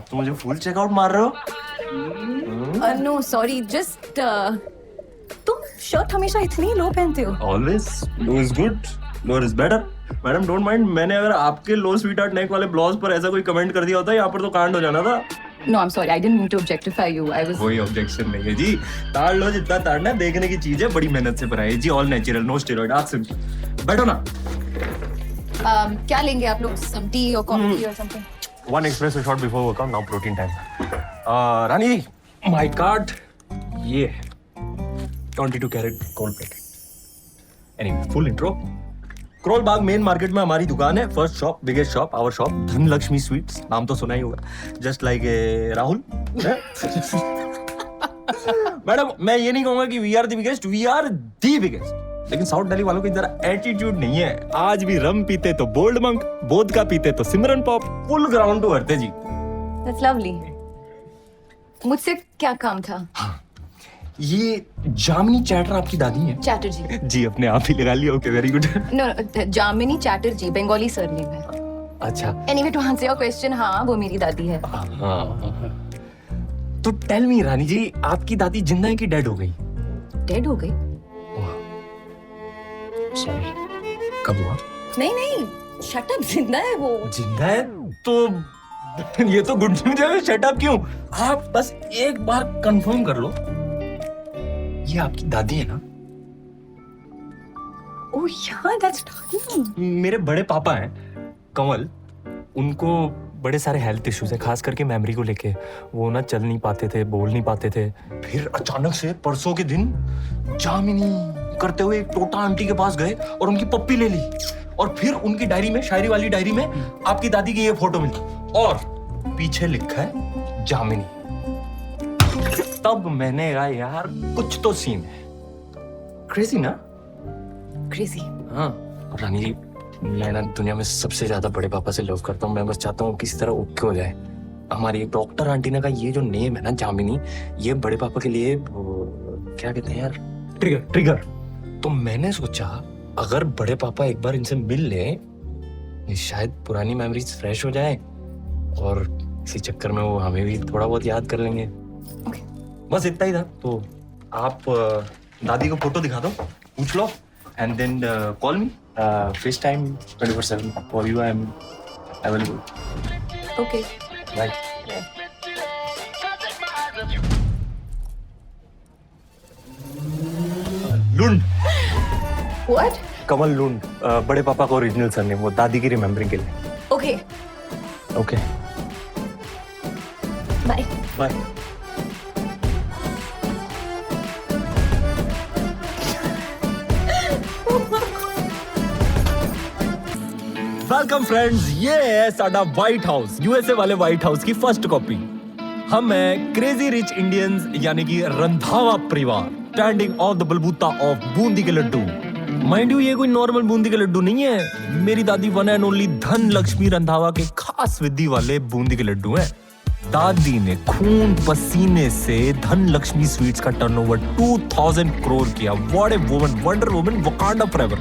आप तो मुझे फुल चेकआउट मार रहे हो। नो सॉरी, जस्ट तुम शर्ट हमेशा इतनी लो पहनते हो। Always low is good, lower is better. Madam don't mind, मैंने अगर आपके लो स्वीट हार्ट नेक वाले ब्लाउज पर ऐसा कोई कमेंट कर दिया होता यहाँ पर तो कांड हो जाना था। No, I'm sorry. I didn't mean to objectify you. I was. कोई ऑब्जेक्शन नहीं है जी, ताड़ लो जितना ताड़ना है, देखने की चीज है, बड़ी मेहनत से बनाई है जी, ऑल नेचुरल, नो स्टेरॉइड। आज सिंपल बैठो ना। क्या लेंगे आप लोग? Some tea or coffee or something? One espresso shot before workout, now protein time. Rani ji, my card ये 22 carat gold plated. Anyway, full intro. Karol Bagh main market में हमारी दुकान है, first shop, biggest shop, our shop, Dhanlakshmi sweets, नाम तो सुना ही होगा, just like Rahul. Madam मैं ये नहीं कहूंगा कि we are the biggest, we are the biggest, लेकिन साउथ दिल्ली वालों की तरह एटीट्यूड नहीं है। आज भी रम पीते तो बोल्ड मंक, वोदका पीते तो Simran pop, full ground to earth है जी। That's lovely. मुझसे क्या काम था? ये जामिनी चैटर आपकी दादी है? चैटर्जी। जी अपने आप ही लगा लिया। Okay very good. No, जामिनी चैटर्जी, बंगाली सरनेम है। अच्छा। Anyway, to answer your question, हाँ वो मेरी दादी है। तो टेल मी रानी जी, आपकी दादी जिंदा है कि डेड हो गई? डेड हो गई? सॉरी, कब हुआ? नहीं, शट अप, जिंदा है वो। जिंदा है तो ये तो गुड न्यूज है। शट अप क्यों? आप बस एक बार कंफर्म कर लो, ये आपकी दादी है ना? Oh yeah, that's darling. मेरे बड़े पापा हैं कंवल, उनको बड़े सारे हेल्थ इश्यूज है, खास करके मेमोरी को लेके। वो ना चल नहीं पाते थे, बोल नहीं पाते थे। फिर अचानक से परसों के दिन जामिनी करते हुए एक टोटा आंटी के पास गए और उनकी पप्पी ले ली, और फिर उनकी डायरी में, शायरी वाली डायरी में आपकी दादी की ये फोटो मिली और पीछे लिखा है जामिनी। तब मैंने कहा यार कुछ तो सीन है। क्रेजी ना? Crazy. हाँ रानी जी, मैं ना दुनिया में सबसे ज्यादा बड़े पापा से लव करता हूँ। मैं बस चाहता हूँ किसी तरह ओके हो जाए। हमारी एक डॉक्टर आंटी ने कहा ये जो नेम है ना जामिनी, ये बड़े पापा के लिए क्या कहते हैं यार, ट्रिगर। तो मैंने सोचा अगर बड़े पापा एक बार इनसे मिल ले, शायद पुरानी मेमोरीज फ्रेश हो जाए और इसी चक्कर में वो हमें भी थोड़ा बहुत याद कर लेंगे। बस इतना ही था। तो आप दादी को फोटो दिखा दो, पूछ लो, and then call me. FaceTime 24/7 for you. I'm available. Okay. Bye. Lund. What? Kamal Lund, बड़े पापा का ओरिजिनल सरनेम, वो दादी की रिमेम्बरिंग के लिए। Okay. Okay Bye. Bye. Welcome friends, ये है साडा व्हाइट हाउस, यूएसए वाले व्हाइट हाउस की फर्स्ट कॉपी। हम हैं क्रेजी रिच इंडियंस, यानी कि रंधावा परिवार, स्टैंडिंग ऑन द बलबूता ऑफ बूंदी के लड्डू। माइंड यू, ये कोई नॉर्मल बूंदी के लड्डू नहीं है। मेरी दादी वन एंड ओनली धन लक्ष्मी रंधावा के खास विधि वाले बूंदी के लड्डू हैं। दादी ने खून पसीने से धन लक्ष्मी स्वीट्स का टर्नओवर 2000 करोड़ किया। What a woman, wonder woman, Wakanda forever.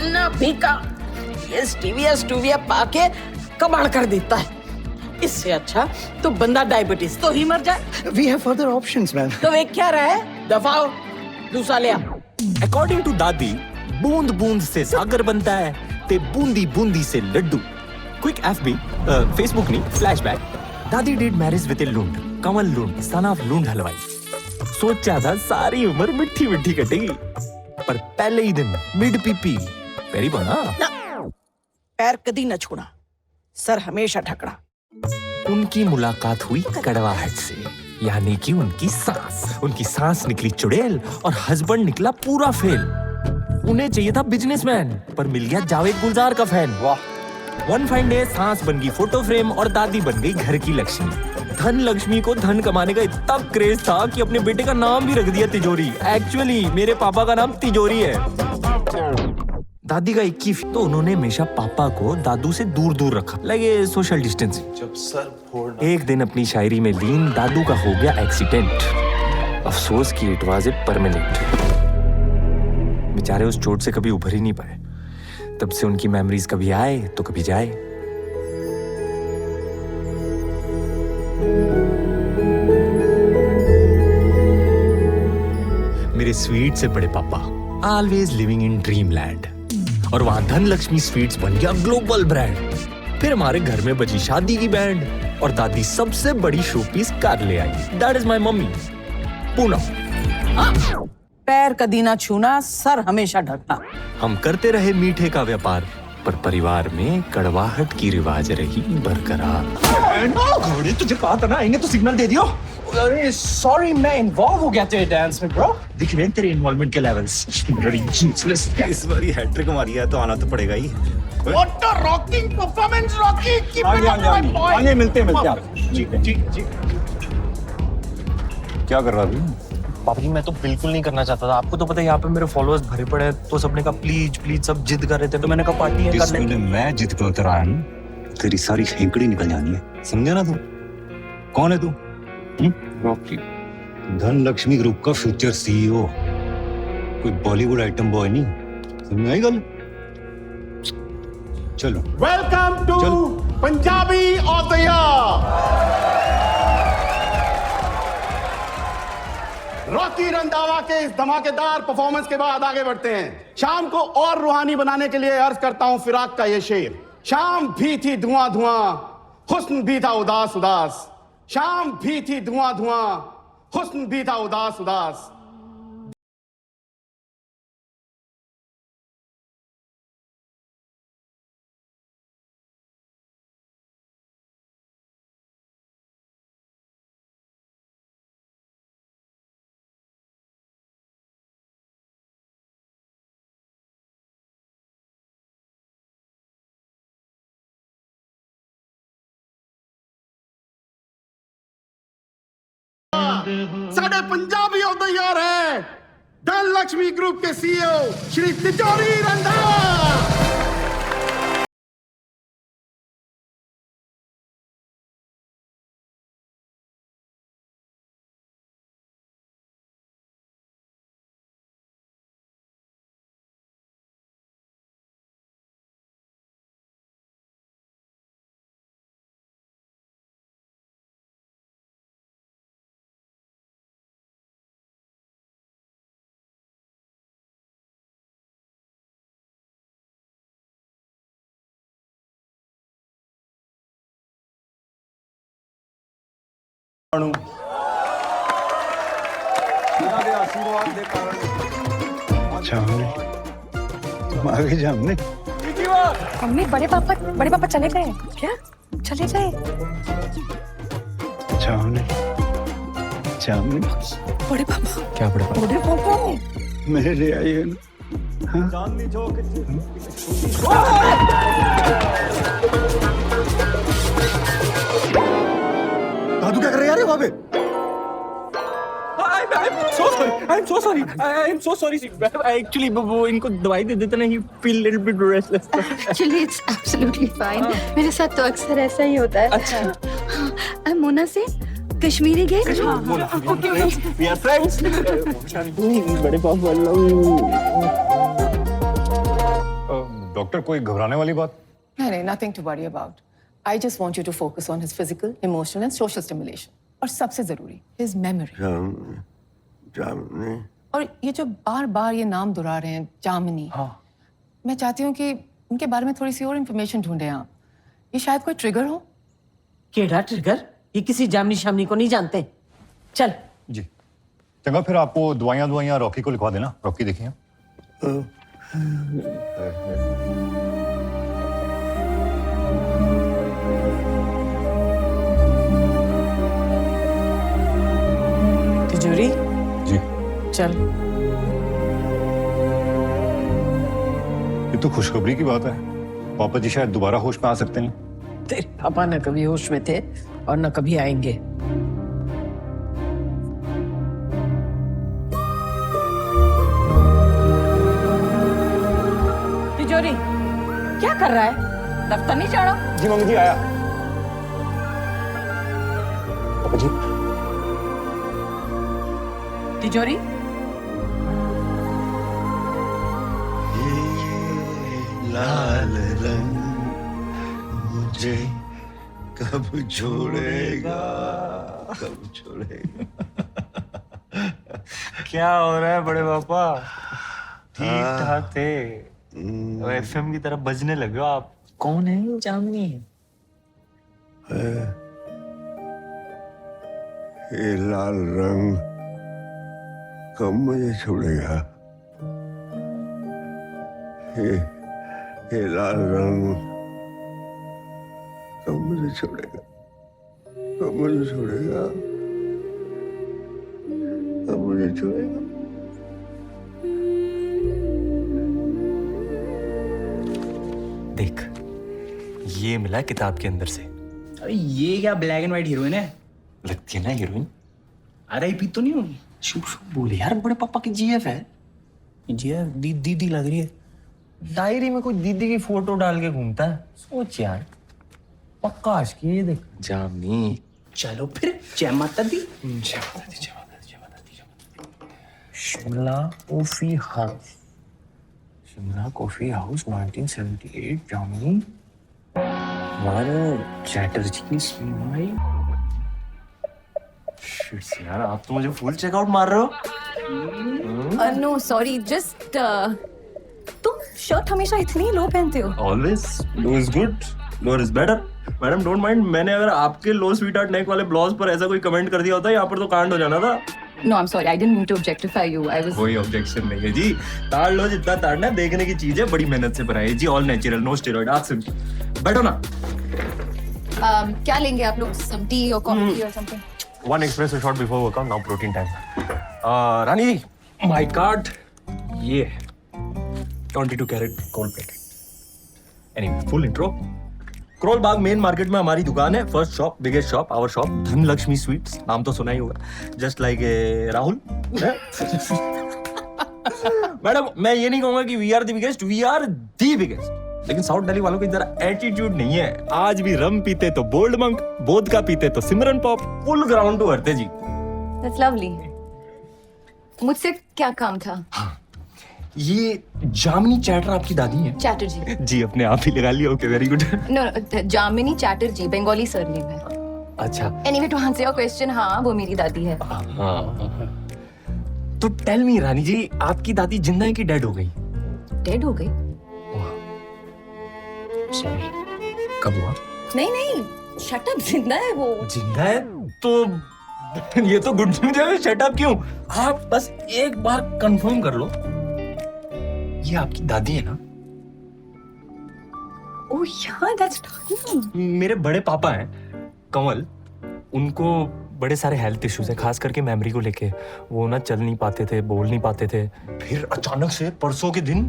ना फीका, ये स्टीविया पाके कमाल कर देता है। इससे अच्छा तो बंदा डायबिटीज तो ही मर जाए। We have further options, man. तो वे क्या रहा है, दफाओ दूसरा ले आ। अकॉर्डिंग टू दादी, बूंद बूंद से सागर बनता है, ते बूंदी बूंदी से लड्डू। क्विक एफबी, फेसबुक नहीं, फ्लैशबैक। दादी did marriage with a Lund, Kamal Lund, son of Lund हलवाई। सोचा था सारी उम्र मिट्टी मिट्टी कटेगी, पर पहले ही दिन मिड पीपी पेरी बना। पैर कदी न छोड़ा, सर हमेशा ठकड़ा। उनकी मुलाकात हुई कड़वाहट से, यानी कि उनकी सांस निकली चुड़ैल और हस्बैंड निकला पूरा फेल। उन्हें चाहिए था बिजनेसमैन, पर मिल गया जावेद गुलजार का फैन। वाह। वन फाइन डे सांस बन गई फोटो फ्रेम और दादी बन गई घर की लक्ष्मी। धन लक्ष्मी को धन कमाने का इतना क्रेज था कि अपने बेटे का नाम भी रख दिया तिजोरी। एक्चुअली मेरे पापा का नाम तिजोरी है। दादी का 21, तो उन्होंने हमेशा पापा को दादू से दूर दूर रखा, लगे सोशल डिस्टेंसिंग। जब सर फोड़ एक दिन अपनी शायरी में लीन दादू का हो गया एक्सीडेंट। अफसोस कि इट वाज ए परमानेंट। बेचारे उस चोट से कभी उभर ही नहीं पाए। तब से उनकी मेमोरीज कभी आए तो कभी जाए। स्वीट से बड़े पापा, always living in dream land. और वहां धनलक्ष्मी स्वीट्स बन गया ग्लोबल ब्रांड। फिर हमारे घर में बजी शादी की बैंड और दादी सबसे बड़ी शोपीस कार ले आई। That is my mummy Poonam. पैर कदी ना छूना, सर हमेशा ढकना। हम करते रहे मीठे का व्यापार, पर परिवार में कड़वाहट की रिवाज रही बरकरार। घोड़े तुझे कहा था ना आएंगे तो सिग्नल दे दियो। अरे सॉरी मैं इन्वॉल्व हो गया तेरे डांस में ब्रो। दिख रहे हैं तेरे इन्वॉल्वमेंट के लेवल्स। बड़ी यूजलेस। इस बारी हैट्रिक मारी है तो आना तो पड़ेगा ही। What a rocking performance, Rocky! Keep it up, my boy. आगे मिलते हैं जी। क्या कर रहा था? पापा जी मैं तो बिल्कुल नहीं करना चाहता था। आपको तो पता है यहाँ पे मेरे फॉलोअर्स भरे पड़े हैं, तो सबने कहा प्लीज प्लीज, सब जिद कर रहे थे, तो मैंने कहा पार्टी है कर लेते। मैं जिद पे उतर आया हूँ, तेरी सारी हेंकड़ी निकल जानी है, समझा ना तू? कौन है तू? रॉकी। धनलक्ष्मी ग्रुप का फ्यूचर सीईओ, कोई बॉलीवुड आइटम बॉय नहीं, समझ आई गल? चलो welcome to Punjabi of the year. Rocky Randhawa के इस धमाकेदार परफॉर्मेंस के बाद आगे बढ़ते हैं। शाम को और रूहानी बनाने के लिए अर्ज करता हूं फिराक का ये शेर। शाम भी थी धुआं धुआं, हुस्न भी था उदास उदास। शाम भी थी धुआं धुआं, हुस्न भी था उदास उदास। साढ़े पंजाबी ऑफ द ईयर है धनलक्ष्मी ग्रुप के सीईओ श्री तिजोरी रंधावा। अच्छा हमने तुम आगे जा हमने मम्मी बड़े पापा चले गए क्या? चले गए? अच्छा हमने बड़े पापा? क्या बड़े पापा? बड़े पापा मेरे लिए आई है ना? दादू क्या कर रहे हैं यार वहां पे? I'm so sorry. Actually, वो इनको दवाई दे देते ना, he feel little bit restless. Actually, it's absolutely fine. मेरे साथ तो अक्सर ऐसा ही होता है। अच्छा। I'm मोना से Kashmiri gate. We are friends. बड़े पापा डॉक्टर कोई घबराने वाली बात? No, nothing to worry about. I just want you to focus on his physical, emotional, and social stimulation. और सबसे जरूरी, his memory. और ये जो बार-बार ये नाम दोहरा रहे हैं, जामिनी। मैं चाहती हूँ कि इनके बारे में थोड़ी सी और इन्फॉर्मेशन ढूंढें आप। ये शायद कोई ट्रिगर हो। केड़ा ट्रिगर? ये किसी जामनी शामनी को नहीं जानते। चल। जी चंगा, फिर आपको दवाइयाँ रॉकी को लिखवा देना। रॉकी देखिए तिजोरी जी। चल। ये तो खुशखबरी की बात है, पापा जी शायद दोबारा होश में आ सकते हैं। तेरे पापा न कभी होश में थे और न कभी आएंगे। तिजोरी क्या कर रहा है? दफ्तर नहीं चढ़ा? जी मम्मी जी आया। पापा जी। तिजोरी लाल रंग मुझे कब छोड़ेगा, कब छोड़ेगा। क्या हो रहा है बड़े पापा? ठीक ठाक थे, एफएम की तरफ बजने लगे हो आप। कौन है ये जामिनी? ये लाल रंग कब मुझे छोड़ेगा? ये लाल रंग कब मुझे छोड़ेगा? कब मुझे छोड़ेगा? कब मुझे छोड़ेगा? देख, ये मिला किताब के अंदर से। अरे ये क्या ब्लैक एंड व्हाइट हीरोइन है? लगती है ना हीरोइन। अरे ये तो नहीं होगी। शुभ शुभ बोले यार, बड़े पापा की जीएफ है। जी दीदी लग रही है। डायरी में कोई दीदी की फोटो डाल के घूमता है, सोच यार। पक्का आशिकी, ये देख। जामिनी, चलो फिर जय माता दी। जय माता दी, जय माता दी, जय माता दी, जय माता दी। Shimla coffee house, Shimla coffee house 1978। Jamini, Chatterjee की स्माइल। शिट यार, आप तो मुझे फुल चेकआउट मार रहे हो। नो सॉरी, जस्ट तुम शर्ट हमेशा इतनी लो पहनते हो। Always low is good, lower is better. Madam don't mind, मैंने अगर आपके लो स्वीट आर्ट नेक वाले ब्लाउज पर ऐसा कोई कमेंट कर दिया होता यहाँ पर तो कांड हो जाना था। No, I'm sorry. I didn't mean to objectify you. I was. कोई ऑब्जेक्शन नहीं है जी, ताड़ लो जितना ताड़ना, देखने की चीज है, बड़ी मेहनत से बनाई है जी, ऑल नेचुरल, नो स्टेरॉइड। आप सुन, बैठो ना। क्या लेंगे आप लोग? Some tea or coffee or something? One espresso shot before workout, now protein time. Rani ji, my card ये है, 22 carat gold plated. Anyway, full intro. Karol Bagh main market में हमारी दुकान है, first shop, biggest shop, our shop, Dhanlakshmi sweets, नाम तो सुना ही होगा, जस्ट लाइक राहुल। मैडम, मैं ये नहीं कहूंगा कि we are the biggest, we are the biggest, लेकिन साउथ दिल्ली वालों की जरा एटीट्यूड नहीं है। आज भी रम पीते तो बोल्ड मंक, वोदका पीते तो Simran pop, full ground to earth है जी। That's lovely. मुझसे क्या काम था? ये जामिनी चैटर आपकी दादी है? चैटर्जी। जी, अपने आप ही लगा लिया। Okay, very good. No, जामिनी चैटर्जी, बंगाली सरनेम है। अच्छा। Anyway, to answer your question, हाँ, वो मेरी दादी है। हाँ। तो टेल मी रानी जी, आपकी दादी जिंदा है कि डेड हो गई? डेड हो गई? सॉरी, कब हुआ? नहीं, शट अप, जिंदा है वो। जिंदा है तो ये तो गुड न्यूज है। शट अप क्यों? आप बस एक बार कंफर्म कर लो, ये आपकी दादी है ना? Oh yeah, that's Tanya. मेरे बड़े पापा हैं कमल, उनको बड़े सारे हेल्थ इश्यूज है, खास करके मेमोरी को लेके। वो ना चल नहीं पाते थे, बोल नहीं पाते थे। फिर अचानक से परसों के दिन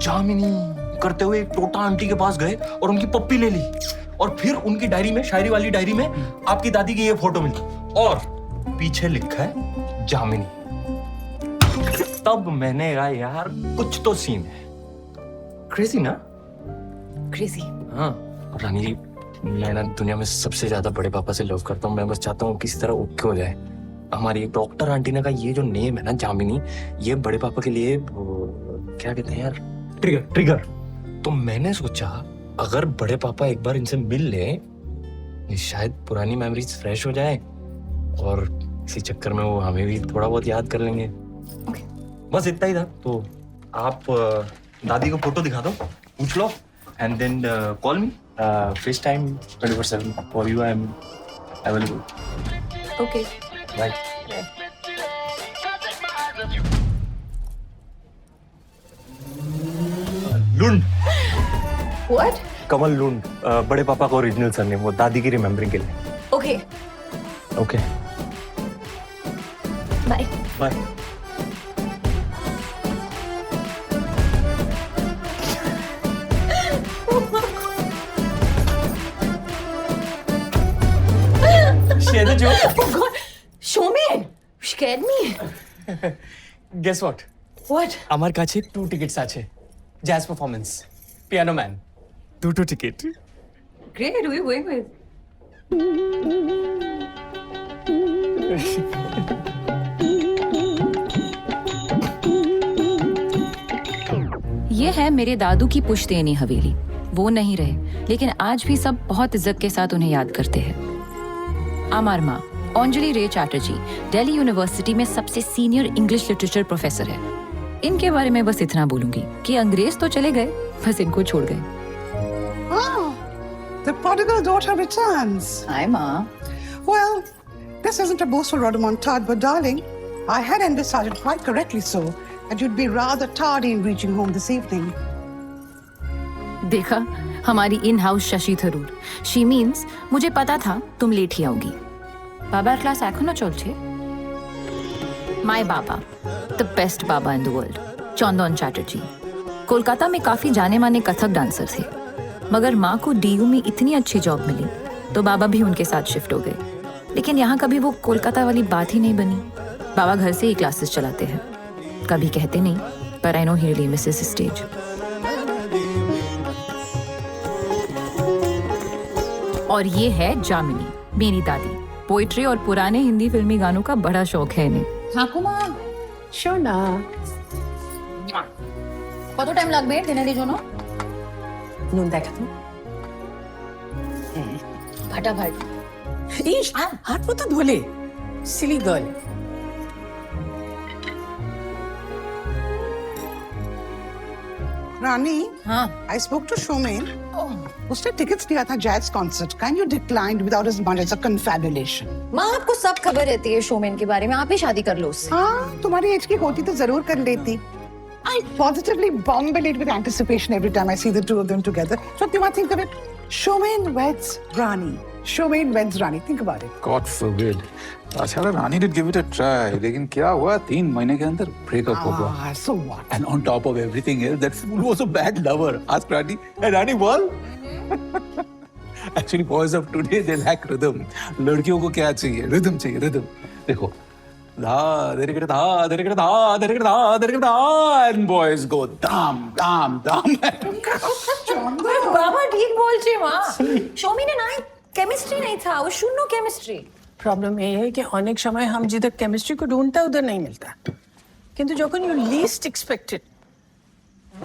जामिनी करते हुए एक टोटा आंटी के पास गए और उनकी पप्पी ले ली, और फिर उनकी डायरी में, शायरी वाली डायरी में, आपकी दादी की ये फोटो मिली और पीछे लिखा है जामिनी। तब मैंने कहा यार कुछ तो सीन है। क्रेजी ना? Crazy. हाँ रानी जी, मैं ना दुनिया में सबसे ज्यादा बड़े पापा से लव करता हूँ। मैं बस चाहता हूँ किसी तरह ओके हो जाए। हमारी एक डॉक्टर आंटी ने कहा ये जो नेम है ना जामिनी, ये बड़े पापा के लिए क्या कहते हैं यार, ट्रिगर। तो मैंने सोचा अगर बड़े पापा एक बार इनसे मिल ले, शायद पुरानी मेमोरीज फ्रेश हो जाए और इसी चक्कर में वो हमें भी थोड़ा बहुत याद कर लेंगे। बस इतना ही था। तो आप दादी को फोटो दिखा दो, पूछ लो, and then call me. FaceTime 24/7 for you, I am available. Okay. Bye. Lund. What? Kamal Lund, बड़े पापा का ओरिजिनल सरनेम, वो दादी की रिमेम्बरिंग के लिए। Okay. Okay, Bye. Bye. Share the joke. Oh God, show me. You scared me. Guess what? What? আমার কাছে 2 টিকিটস আছে, jazz performance, piano man, 2 ticket. Great. Who are you going with? ये है मेरे दादू की पुश्तैनी हवेली। वो नहीं रहे, लेकिन आज भी सब बहुत इज्जत के साथ उन्हें याद करते हैं। আমার মা अंजलि रे चैटर्जी दिल्ली यूनिवर्सिटी में सबसे सीनियर इंग्लिश लिटरेचर प्रोफेसर है। इनके बारे में बस इतना बोलूंगी कि अंग्रेज तो चले गए, बस इनको छोड़ गए। The prodigal daughter returns. Hi, Ma. Well, this isn't a boastful rodomontade, but darling, I had envisaged quite correctly so that you'd be rather tardy in reaching home this evening. देखा, हमारी in house Shashi Tharoor. She means मुझे पता था तुम late ही आओगी। बाबार class एखोनो चलছে? My baba, the best baba in the world, Chandan Chatterjee. Kolkata में काफी जाने माने कथक डांसर थे, मगर माँ को डीयू में इतनी अच्छी जॉब मिली तो बाबा भी उनके साथ शिफ्ट हो गए। लेकिन यहाँ कभी वो कोलकाता वाली बात ही नहीं बनी। बाबा घर से ही क्लासेस चलाते हैं, कभी कहते नहीं, पर I know he really Mrs stage. और ये है जामिनी, मेरी दादी। पोइट्री और पुराने हिंदी फिल्मी गानों का बड़ा शौक है इन्हें। ঠাকুমা শোনা কত টাইম লাগবে ডিনারের জন্য? নুন দেখা তো। ফাটাফাট। ইস, হাত পা তো ধোলে, সিলি গার্ল। Rani, हाँ। I spoke to Shomen. उसने टिकट्स दिया था जैज कॉन्सर्ट का, and you declined without as much as a confabulation. माँ आपको सब खबर रहती है शोमेन के बारे में, आप ही शादी कर लो उससे। हाँ, तुम्हारी एज की होती तो जरूर कर लेती। I positively bombulate with anticipation every time I see the two of them together. So you might think of it, Shomen weds Rani. Shomen weds Rani. Think about it. God forbid. अच्छा रानी did give it a try, लेकिन क्या हुआ 3 महीने के अंदर breakup हो गया। Ah, so what? And on top of everything else, that fool was a bad lover. Ask Rani. And Rani won. Actually, boys of today they lack rhythm. लड़कियों को क्या चाहिए? Rhythm चाहिए, rhythm. देखो, धा, धीरे धा, धीरे धा, धीरे धा, धीरे धा, and boys go dam, dam, dam. বাবা ঠিক বলছে মা। শোমিনে নাই কেমিস্ট্রি नहीं था, वो शून्य केमिस्ट्री। प्रॉब्लम ये है कि अनेक समय हम जिधर केमिस्ट्री को ढूंढता उधर नहीं मिलता, किंतु जब यू लीस्ट एक्सपेक्टेड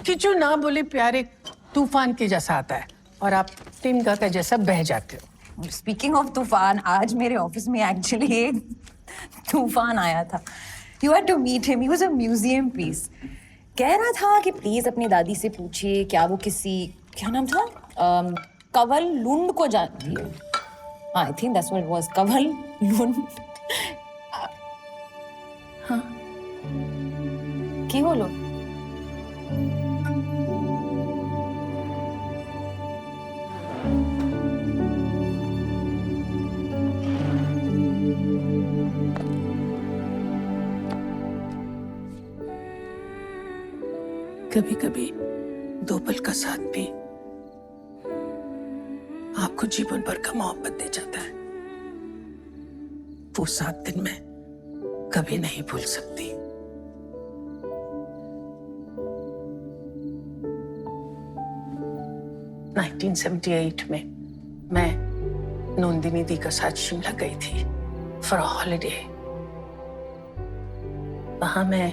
किचु ना बोले प्यारे तूफान के जैसा आता है और आप टिमका का जैसा बह जाते हो। स्पीकिंग ऑफ तूफान, आज मेरे ऑफिस में एक्चुअली एक तूफान आया था। You had to meet him, he was a museum piece. कह रहा था कि प्लीज अपनी दादी से पूछिए क्या वो किसी, क्या नाम था, कंवल लुंड को जानती है। I think that's what it was, Kanwal Lund. हाँ, की बोलो? कभी कभी 2 पल का साथ भी आपको जीवन भर का मोहब्बत दे जाता है। वो 7 दिन मैं कभी नहीं भूल सकती। (1978) में मैं नंदिनी दी के साथ शिमला गई थी फॉर अ हॉलिडे। वहां मैं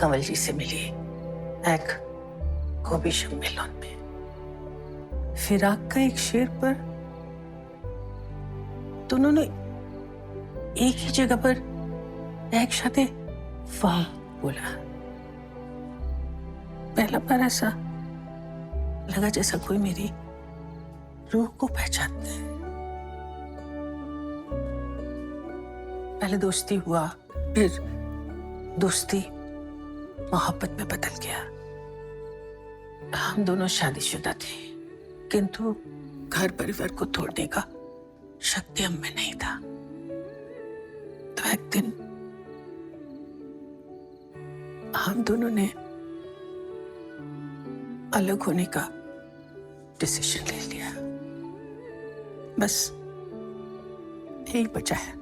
कंवल जी से मिली एक गोभी सम्मेलन में। फिराक का एक शेर पर दोनों ने एक ही जगह पर एक साथ वाह बोला। पहला बार ऐसा लगा जैसा कोई मेरी रूह को पहचानता है। पहले दोस्ती हुआ, फिर दोस्ती मोहब्बत में बदल गया। हम दोनों शादीशुदा थे, किंतु घर परिवार को तोड़ने का शक्ति हम में नहीं था। तो एक दिन हम दोनों ने अलग होने का डिसीजन ले लिया। बस यही बचा है।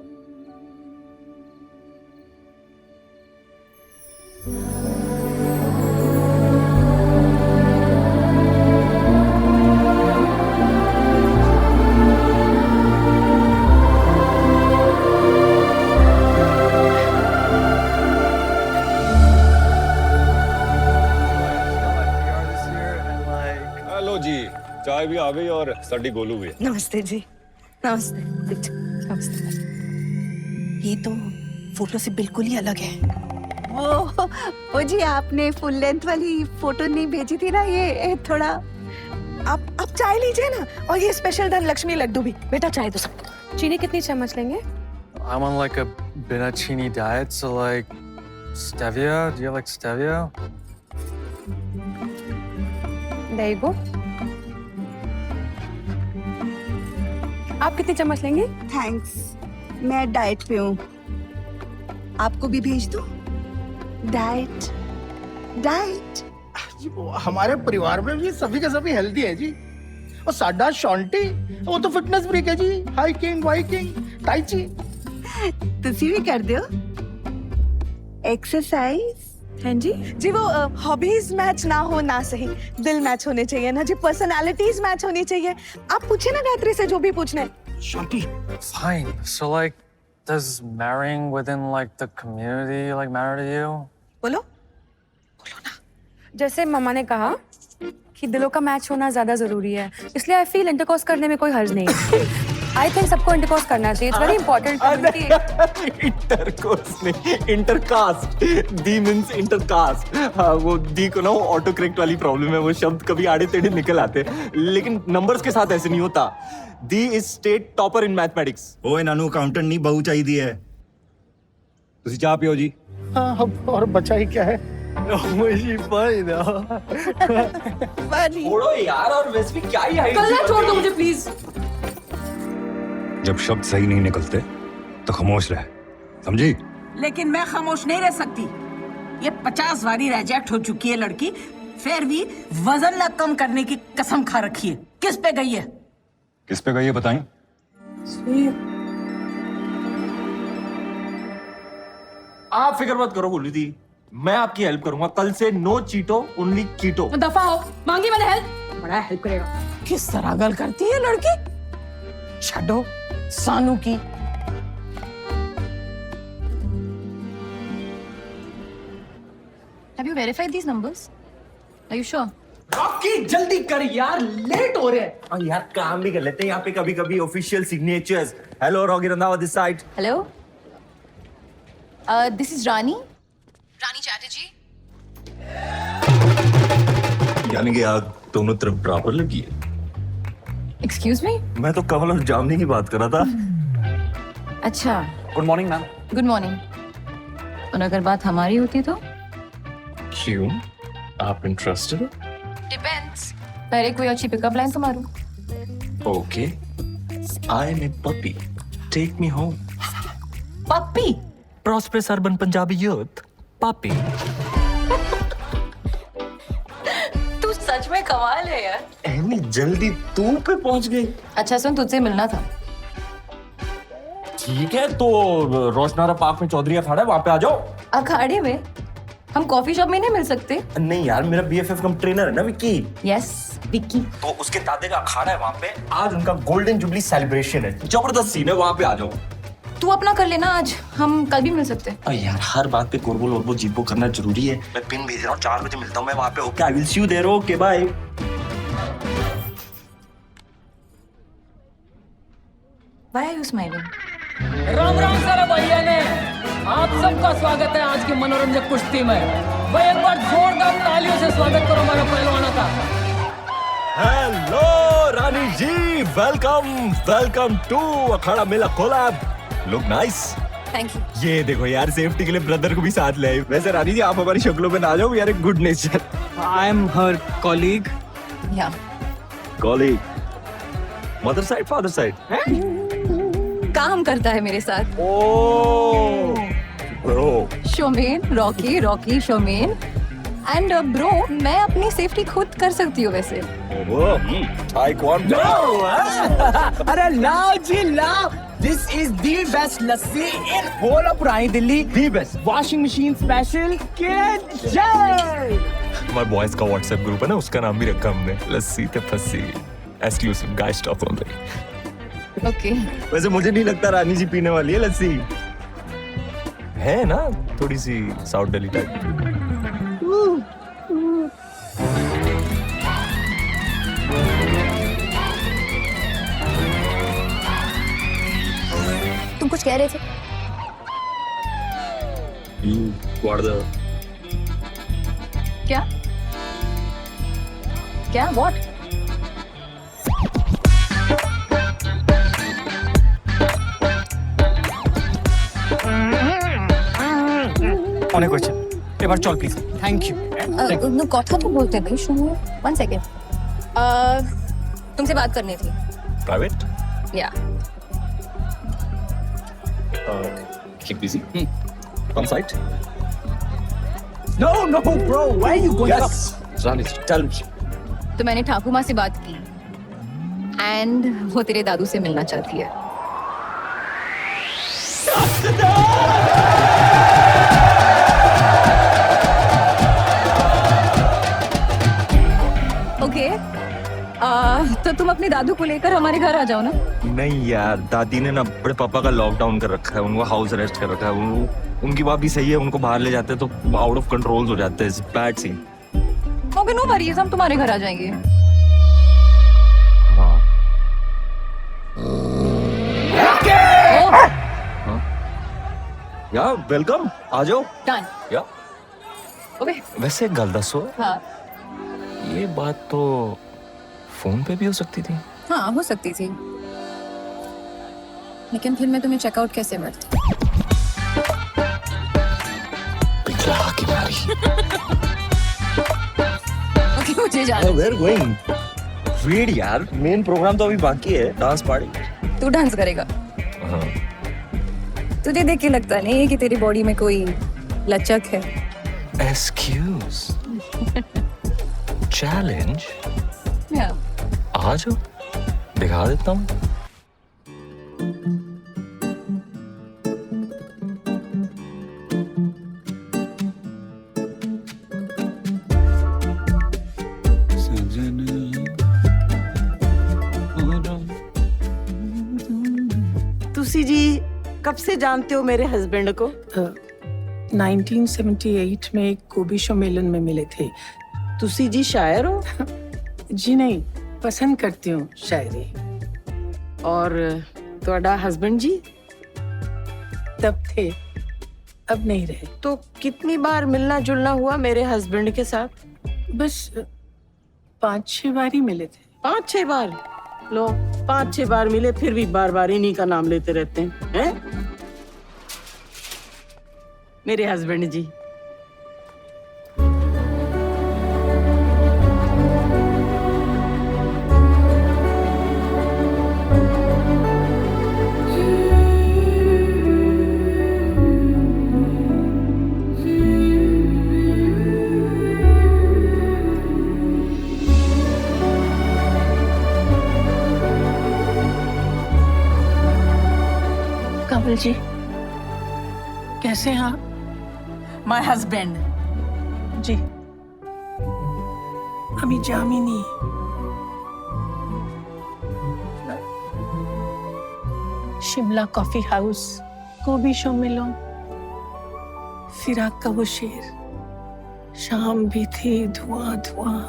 हेलो जी, चाय भी आ गई और सड्डी गोलू भी। नमस्ते जी। नमस्ते। ये तो फोटो से बिल्कुल ही अलग है। वो जी आपने फुल लेंथ वाली फोटो नहीं भेजी थी ना, ये थोड़ा आप चाय लीजिए ना, और ये स्पेशल धनलक्ष्मी लड्डू भी। बेटा चाय दो सबको। चीनी कितनी चम्मच लेंगे? I'm on like a bitter chini diet, so like stevia. Do you have like stevia? There you go. आप कितनी चम्मच लेंगे? थैंक्स, मैं डाइट पे हूँ। आपको भी भेज दूँ? Diet diet. जी वो हमारे परिवार में भी सभी के सभी हेल्दी है जी। और साडा शॉन्टी वो तो फिटनेस फ्रीक है जी। हाइकिंग वाइकिंग टाई ची। तुसी भी कर दो एक्सरसाइज। हाँ जी जी वो हॉबीज मैच ना हो ना सही, दिल मैच होने चाहिए ना जी, पर्सनालिटीज मैच होनी चाहिए। आप पूछिए ना गायत्री से जो भी पूछना है। शॉन्टी Fine. So like, does marrying within like the community like matter to you? बोलो। जैसे मम्मा ने कहा कि दिलों का मैच होना ज्यादा जरूरी है, इसलिए आई फील इंटरकोर्स करने में कोई हर्ज नहीं है। आई थिंक सबको इंटरकोर्स करना चाहिए। It's very important. इंटरकोर्स नहीं, इंटरकास्ट। दी मींस इंटरकास्ट। हाँ, वो दी को ना वो ऑटो करेक्ट वाली प्रॉब्लम है, वो शब्द कभी आड़े टेढ़े निकल आते हैं, लेकिन नंबर्स के साथ ऐसे नहीं होता। Di is state topper in mathematics. ओए नानू अकाउंटेंट नहीं बहू चाहिए है। तुसी चाह पियो जी। हाँ अब और बचा ही क्या है। छोड़ो यार, और वैसे भी क्या ही कल्ला छोड़ दो मुझे प्लीज। जब शब्द सही नहीं निकलते तो खामोश रहे, समझी? लेकिन मैं खामोश नहीं रह सकती। ये 50 बारी रिजेक्ट हो चुकी है लड़की, फिर भी वजन न कम करने की कसम खा रखी है। किस पे गई है? किस पे गई है बताएं? आप फिक्र मत करो गुल्ली दी, मैं आपकी हेल्प करूंगा। कल से नो चीटो ओनली कीटो। दफा हो, मांगी मैंने हेल्प, बड़ा हेल्प करेगा। किस तरह गल करती है लड़की। छड़ो सानू की। Have you verified these numbers? Are you sure? Rocky जल्दी कर यार, लेट हो रहे हैं। और यार काम भी कर लेते हैं यहाँ पे कभी कभी official signatures. Hello Rocky Randhawa this side. Hello? This is Rani. Rani Chatterjee. यानी कि आग दोनों तरफ बराबर लगी है। Excuse me? मैं तो कमल और जामनी की बात कर रहा था। अच्छा। Good morning ma'am. Good morning. और अगर बात हमारी होती तो? क्यों? आप इंटरेस्टेड हो? Depends. पहले कोई अच्छी पिकअप लाइन तो मारूं। Okay. I'm a puppy. Take me home. Pappi? Prosperous urban Punjabi youth पापी। तू सच में कमाल है यार। इतनी जल्दी तू पे पहुंच गई। अच्छा सुन, तुझसे मिलना था। ठीक है तो रोशनारा पार्क में चौधरी अखाड़ा है, वहां पे आ जाओ। अखाड़े में? हम कॉफी शॉप में नहीं मिल सकते? नहीं यार, मेरा बीएफएफ कम ट्रेनर है ना विक्की। यस विक्की। तो उसके दादे का अखाड़ा है वहां पे। आज उनका गोल्डन जुबली सेलिब्रेशन है, जबरदस्त सीन है, वहां पे आ जाओ। तू अपना कर लेना आज, हम कल भी मिल सकते हैं। अरे यार हर बात पे कोरबो लोरबो जीपो करना जरूरी है। मैं पिन भेज रहा हूँ, 4 बजे मिलता हूँ मैं वहां पे। Okay I will see you there. Okay bye. Why are you smiling? Ram Ram सारा भैया ने आप सबका स्वागत है आज की मनोरंजक कुश्ती में। भाई एक बार जोरदार तालियों से स्वागत करो हमारे पहलवानों का। हेलो Rani ji, welcome welcome to अखाड़ा मेला collab. Look nice. Thank you. ये देखो यार, सेफ्टी के लिए ब्रदर को भी साथ ले आए। वैसे रानी जी आप हमारी शक्लों पे ना जाओ, यार एक good nature. I am her colleague. Yeah. Colleague, mother side father side? काम करता है मेरे साथ। Oh bro. Showmen, Rocky, Rocky, showmen and bro, मैं अपनी सेफ्टी खुद कर सकती हूँ वैसे। अरे लाओ जी लाओ, this is the best lassi in whole of Purani Delhi. The best washing machine special के जय। हमारे बॉयज का व्हाट्सएप ग्रुप है ना, उसका नाम भी रखा हमने, लस्सी ते फस्सी, exclusive guys stock only. Okay. वैसे मुझे नहीं लगता रानी जी पीने वाली है लस्सी, है ना थोड़ी सी साउथ दिल्ली टाइप। कह रहे थे? क्या क्या व्हाट? অনেক হয়েছে, এবার চল প্লিজ। Thank you. কথা তো बोलते भाई, सुनो 1 सेकंड। तुमसे बात करनी थी। प्राइवेट? या keep busy. Come site? No, no, bro. Why are you going up? Yes. Tell me. तो मैंने ठाकुर माँ से बात की एंड वो तेरे दादू से मिलना चाहती है। ओके, तो तुम अपने दादू को लेकर हमारे घर आ जाओ ना। नहीं यार, दादी ने ना बड़े पापा का लॉकडाउन कर रखा है, उनको हाउस अरेस्ट कर रखा है। उनकी बात भी सही है, उनको बाहर ले जाते तो आउट ऑफ कंट्रोल हो जाते हैं। Bad scene. Okay, no worries, हम तुम्हारे घर आ जाएंगे। हाँ। या वेलकम, आ जाओ। डन। या ओके। वैसे एक गल दसो, हाँ ये बात तो फोन पे भी हो सकती थी। हाँ, हो सकती थी, लेकिन फिर मैं तुम्हें चेकआउट कैसे करती? पिघला की मारी। ओके, मुझे जाना। Where going? Wait यार, मेन प्रोग्राम तो अभी बाकी है, डांस पार्टी। तू डांस करेगा? हाँ। तुझे देख के लगता नहीं कि तेरी बॉडी में कोई लचक है। Excuse? Challenge? या आ जाओ, दिखा देता हूँ। तुसी जी कब से जानते हो मेरे हस्बैंड को? 1978 में एक गोभी सम्मेलन में मिले थे। तुसी जी शायर हो? जी नहीं, पसंद करती हूँ शायरी। और ਤੁਹਾਡਾ हस्बैंड जी? तब थे, अब नहीं रहे। तो कितनी बार मिलना जुलना हुआ मेरे हस्बैंड के साथ? बस 5-6 बार ही मिले थे। 5-6 बार? लो, 5-6 बार मिले, फिर भी बार बार इन्हीं का नाम लेते रहते हैं। मेरे हस्बैंड जी। कमल जी, कैसे हैं आप? माय हस्बैंड जी, আমি জামিনী। शिमला कॉफी हाउस, गोभी सम्मेलन, फिराक का वो शेर, शाम भी थी धुआं धुआं,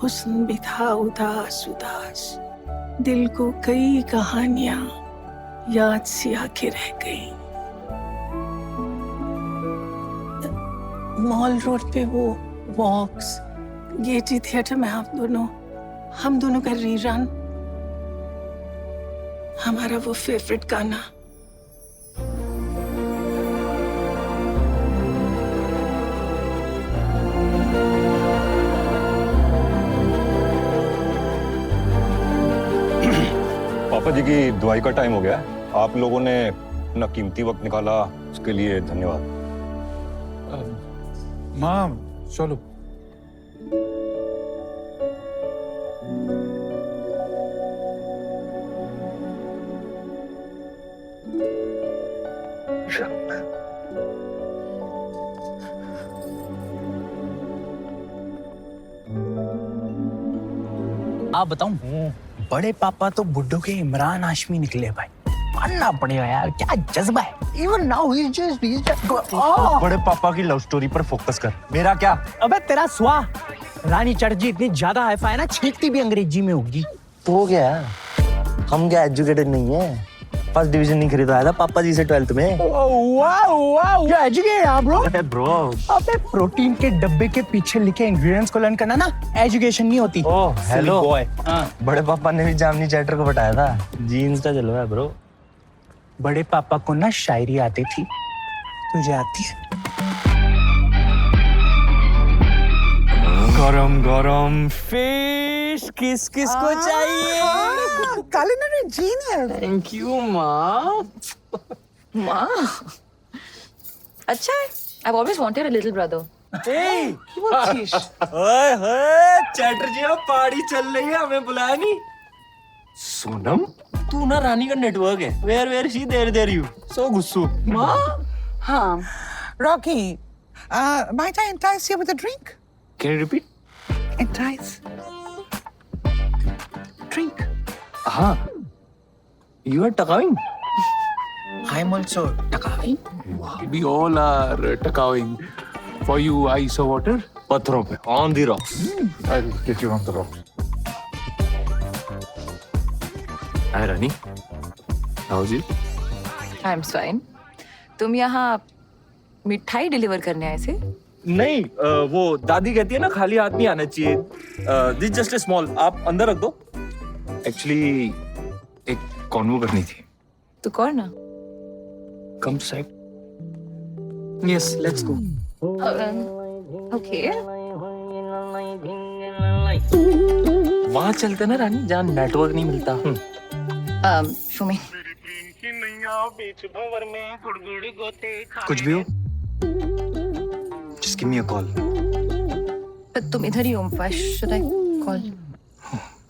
हुस्न भी था उदास उदास, दिल को कई कहानियां याद सी आके रह गई। मॉल रोड पे वो वॉक्स, गेटी थिएटर में हम दोनों का रीरन, हमारा वो फेवरेट गाना। पापा जी की दुआई का टाइम हो गया। आप लोगों ने अपना कीमती वक्त निकाला, उसके लिए धन्यवाद। माँ चलो। आप बताऊं, बड़े पापा तो बुड्ढों के इमरान हाशमी निकले भाई। मानना पड़ेगा यार, क्या जज्बा है। Even now he's just बड़े पापा की लव स्टोरी पर फोकस कर, मेरा क्या? अबे तेरा स्वा, रानी चटर्जी इतनी ज्यादा हाई-फाई है ना, छींकती भी अंग्रेजी में होगी। तो क्या, हम क्या एजुकेटेड नहीं है? फर्स्ट डिवीजन नहीं खरीदवाया था पापा जी से 12th में। Wow you educated bro. अरे ब्रो, अबे प्रोटीन के डब्बे के पीछे लिखे इंग्रेडिएंट्स को लर्न करना ना एजुकेशन नहीं होती। Oh hello boy. बड़े पापा ने भी जामनी चैटर को बताया था, जीन्स का जलवा है ब्रो। बड़े पापा को ना शायरी आती थी, तुझे आती है? गरम गरम फिश किस किस को चाहिए? culinary genius. थैंक यू माँ। माँ, अच्छा है। I've always wanted a little brother. ओए होए चैटर्जी अब पार्टी चल रही है, हमें बुलाया नहीं। सोनम तू ना रानी का नेटवर्क है। Where she there you so गुस्सू। माँ Huh. Rocky, might I entice you with a drink? Can you repeat? Entice. Drink. हाँ यू आर टकाविंग। I am also टकावी। We all are takawing. For you, ice or water? पत्थरों पे on the rocks. I'll get you on the rock. हाय Rani, how जी? I'm fine. तुम यहाँ मिठाई डिलीवर करने आए थे? नहीं, वो दादी कहती है ना खाली हाथ नहीं आना चाहिए। दिस जस्ट ए स्मॉल, आप अंदर रख दो। एक्चुअली एक कॉन्वो करनी थी। तो कौन ना? Come side. Yes, let's go. Okay. वहां चलते ना रानी, जहाँ नेटवर्क नहीं मिलता। सुमित, कुछ भी हो, just give me a call. तुम इधर ही हो। Why should I call?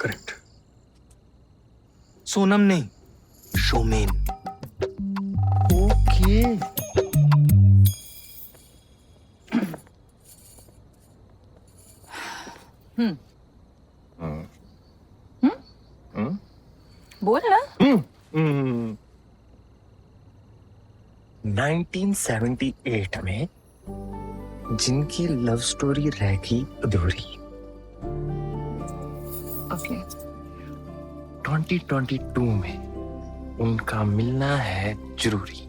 Correct. Sonam नहीं, शोमेन। ओके। बोल ना। 1978 में जिनकी लव स्टोरी रह गई अधूरी, ओके। 2022 में उनका मिलना है जरूरी,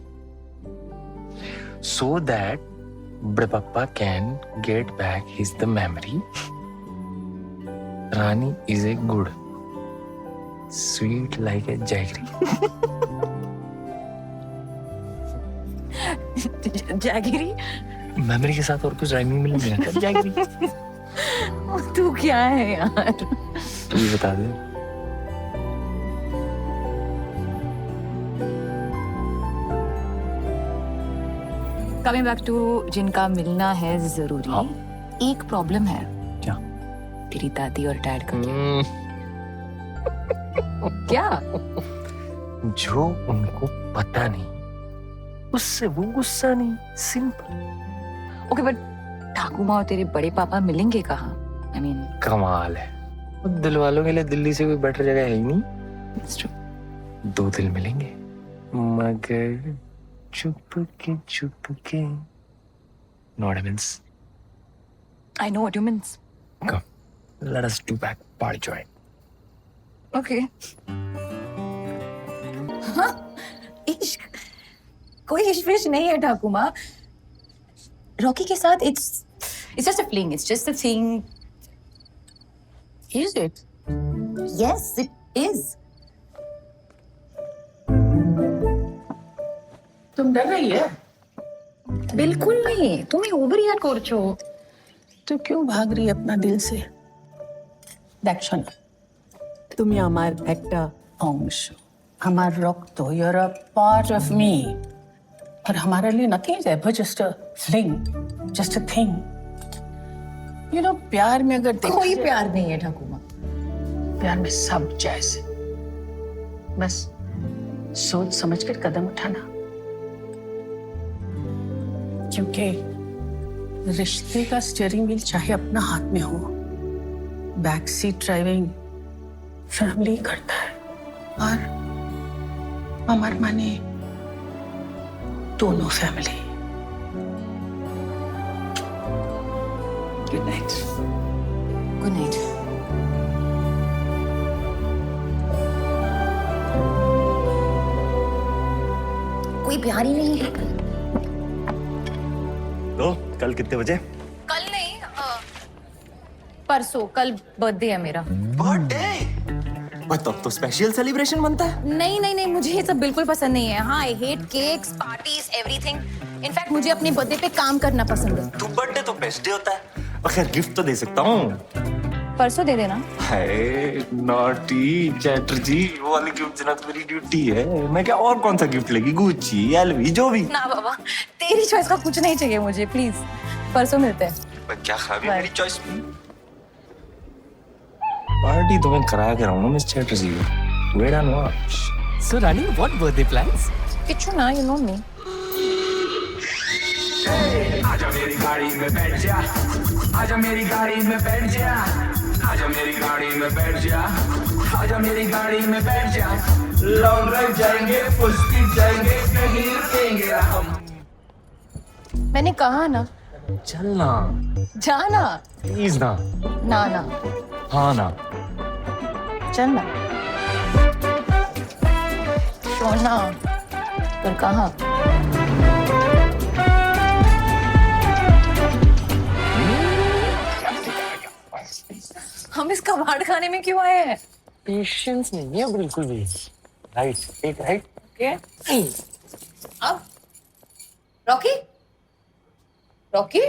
so that बड़े पापा can get back his the memory. Rani is a good, sweet like a jaggery. Jaggery? Memory के साथ और कुछ राइमिंग मिल नहीं रहा। जैगरी। तू क्या है यार? तू ही बता दे। कमिंग बैक टू जिनका मिलना है जरूरी। हाँ। एक प्रॉब्लम है। क्या? तेरी दादी और डैड का। क्या? जो उनको पता नहीं उससे वो गुस्सा नहीं, सिंपल। ओके बट ठाकुर माँ और तेरे बड़े पापा मिलेंगे कहाँ? I mean, कमाल है। दिल वालों के लिए दिल्ली से कोई बेटर जगह है ही नहीं। it's true. दो दिल मिलेंगे मगर चुपके know what I mean? I know what you mean. Come, let us do back party joint. Okay. हाँ, इश्क कोई इश्क नहीं है ठाकुर माँ। रॉकी के साथ it's just a fling. It's just a thing. Is it? Yes, it is. तुम डर रही है? बिल्कुल नहीं, तुम्हें ओवर रिएक्ट করছো। तो क्यों भाग रही है अपना दिल से? দেখছো না, তুমি আমার একটা অংশ, আমার রক্ত, you're a part of me. और हमारे लिए nothing is ever just a fling, just a thing. You know, प्यार में अगर कोई प्यार नहीं है ठाकुर माँ। प्यार में सब जैसे, बस सोच समझ कर कदम उठाना, क्योंकि रिश्ते का स्टीयरिंग व्हील चाहे अपना हाथ में हो, बैक सीट ड्राइविंग फैमिली करता है। और अमर माने दोनों family. Good night. Good night. तैयारी नहीं है। तो कल कितने बजे? कल नहीं, परसों, कल बर्थडे है मेरा। बर्थडे? तब तो स्पेशल सेलिब्रेशन बनता है। नहीं नहीं नहीं, मुझे ये सब बिल्कुल पसंद नहीं है। हाँ, I hate cakes, parties, everything. In fact मुझे अपने बर्थडे पे काम करना पसंद है। तो बर्थडे तो बेस्ट डे होता है। अगर गिफ्ट तो दे सकता हूँ। परसों दे देना। हाय नॉटी चैटर्जी, वो वाली गिफ्ट देना तो मेरी ड्यूटी है। मैं क्या और कौन सा गिफ्ट लेगी? गुच्ची, एलवी, जो भी। ना बाबा, तेरी चॉइस का कुछ नहीं चाहिए मुझे, प्लीज। परसों मिलते हैं। मैं क्या खावी मेरी चॉइस में? पार्टी तो मैं करा के रहूँ ना miss Chatterjee. Wait and watch. So Rani, what birthday plans? Kichchu ना, यू नो मी। आजा मेरी गाड़ी में बैठ जा, आजा मेरी गाड़ी में बैठ जा, आजा मेरी गाड़ी में बैठ जा, आजा मेरी गाड़ी में बैठ जा। लॉन्ग ड्राइव जाएंगे, फुल स्पीड जाएंगे, कहीं रुकेंगे हम। मैंने कहा ना, चलना जाना। प्लीज ना। ना ना, हाँ ना। चलना। सोना, पर कहाँ? हम इस कबाड़ खाने में क्यों आए हैं? पेशेंस नहीं है बिल्कुल भी। राइट, एक राइट। ओके। अब Rocky, Rocky,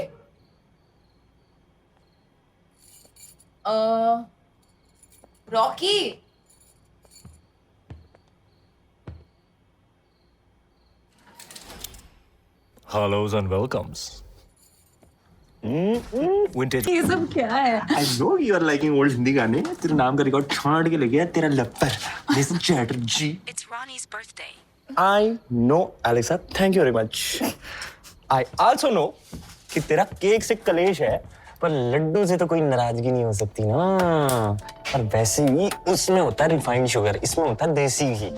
Rocky, Hellos and welcomes. Vintage. ये सब क्या है? I know you are liking old Hindi गाने। तेरे नाम का रिकॉर्ड छांट के ले गया तेरा लप्पर miss Chatterjee. It's Ronnie's birthday. I know Alexa, thank you very much. I also know कि तेरा केक से कलेश है, पर लड्डू से तो कोई नाराजगी नहीं हो सकती ना। और वैसे भी उसमें होता है रिफाइंड शुगर, इसमें होता है देसी घी,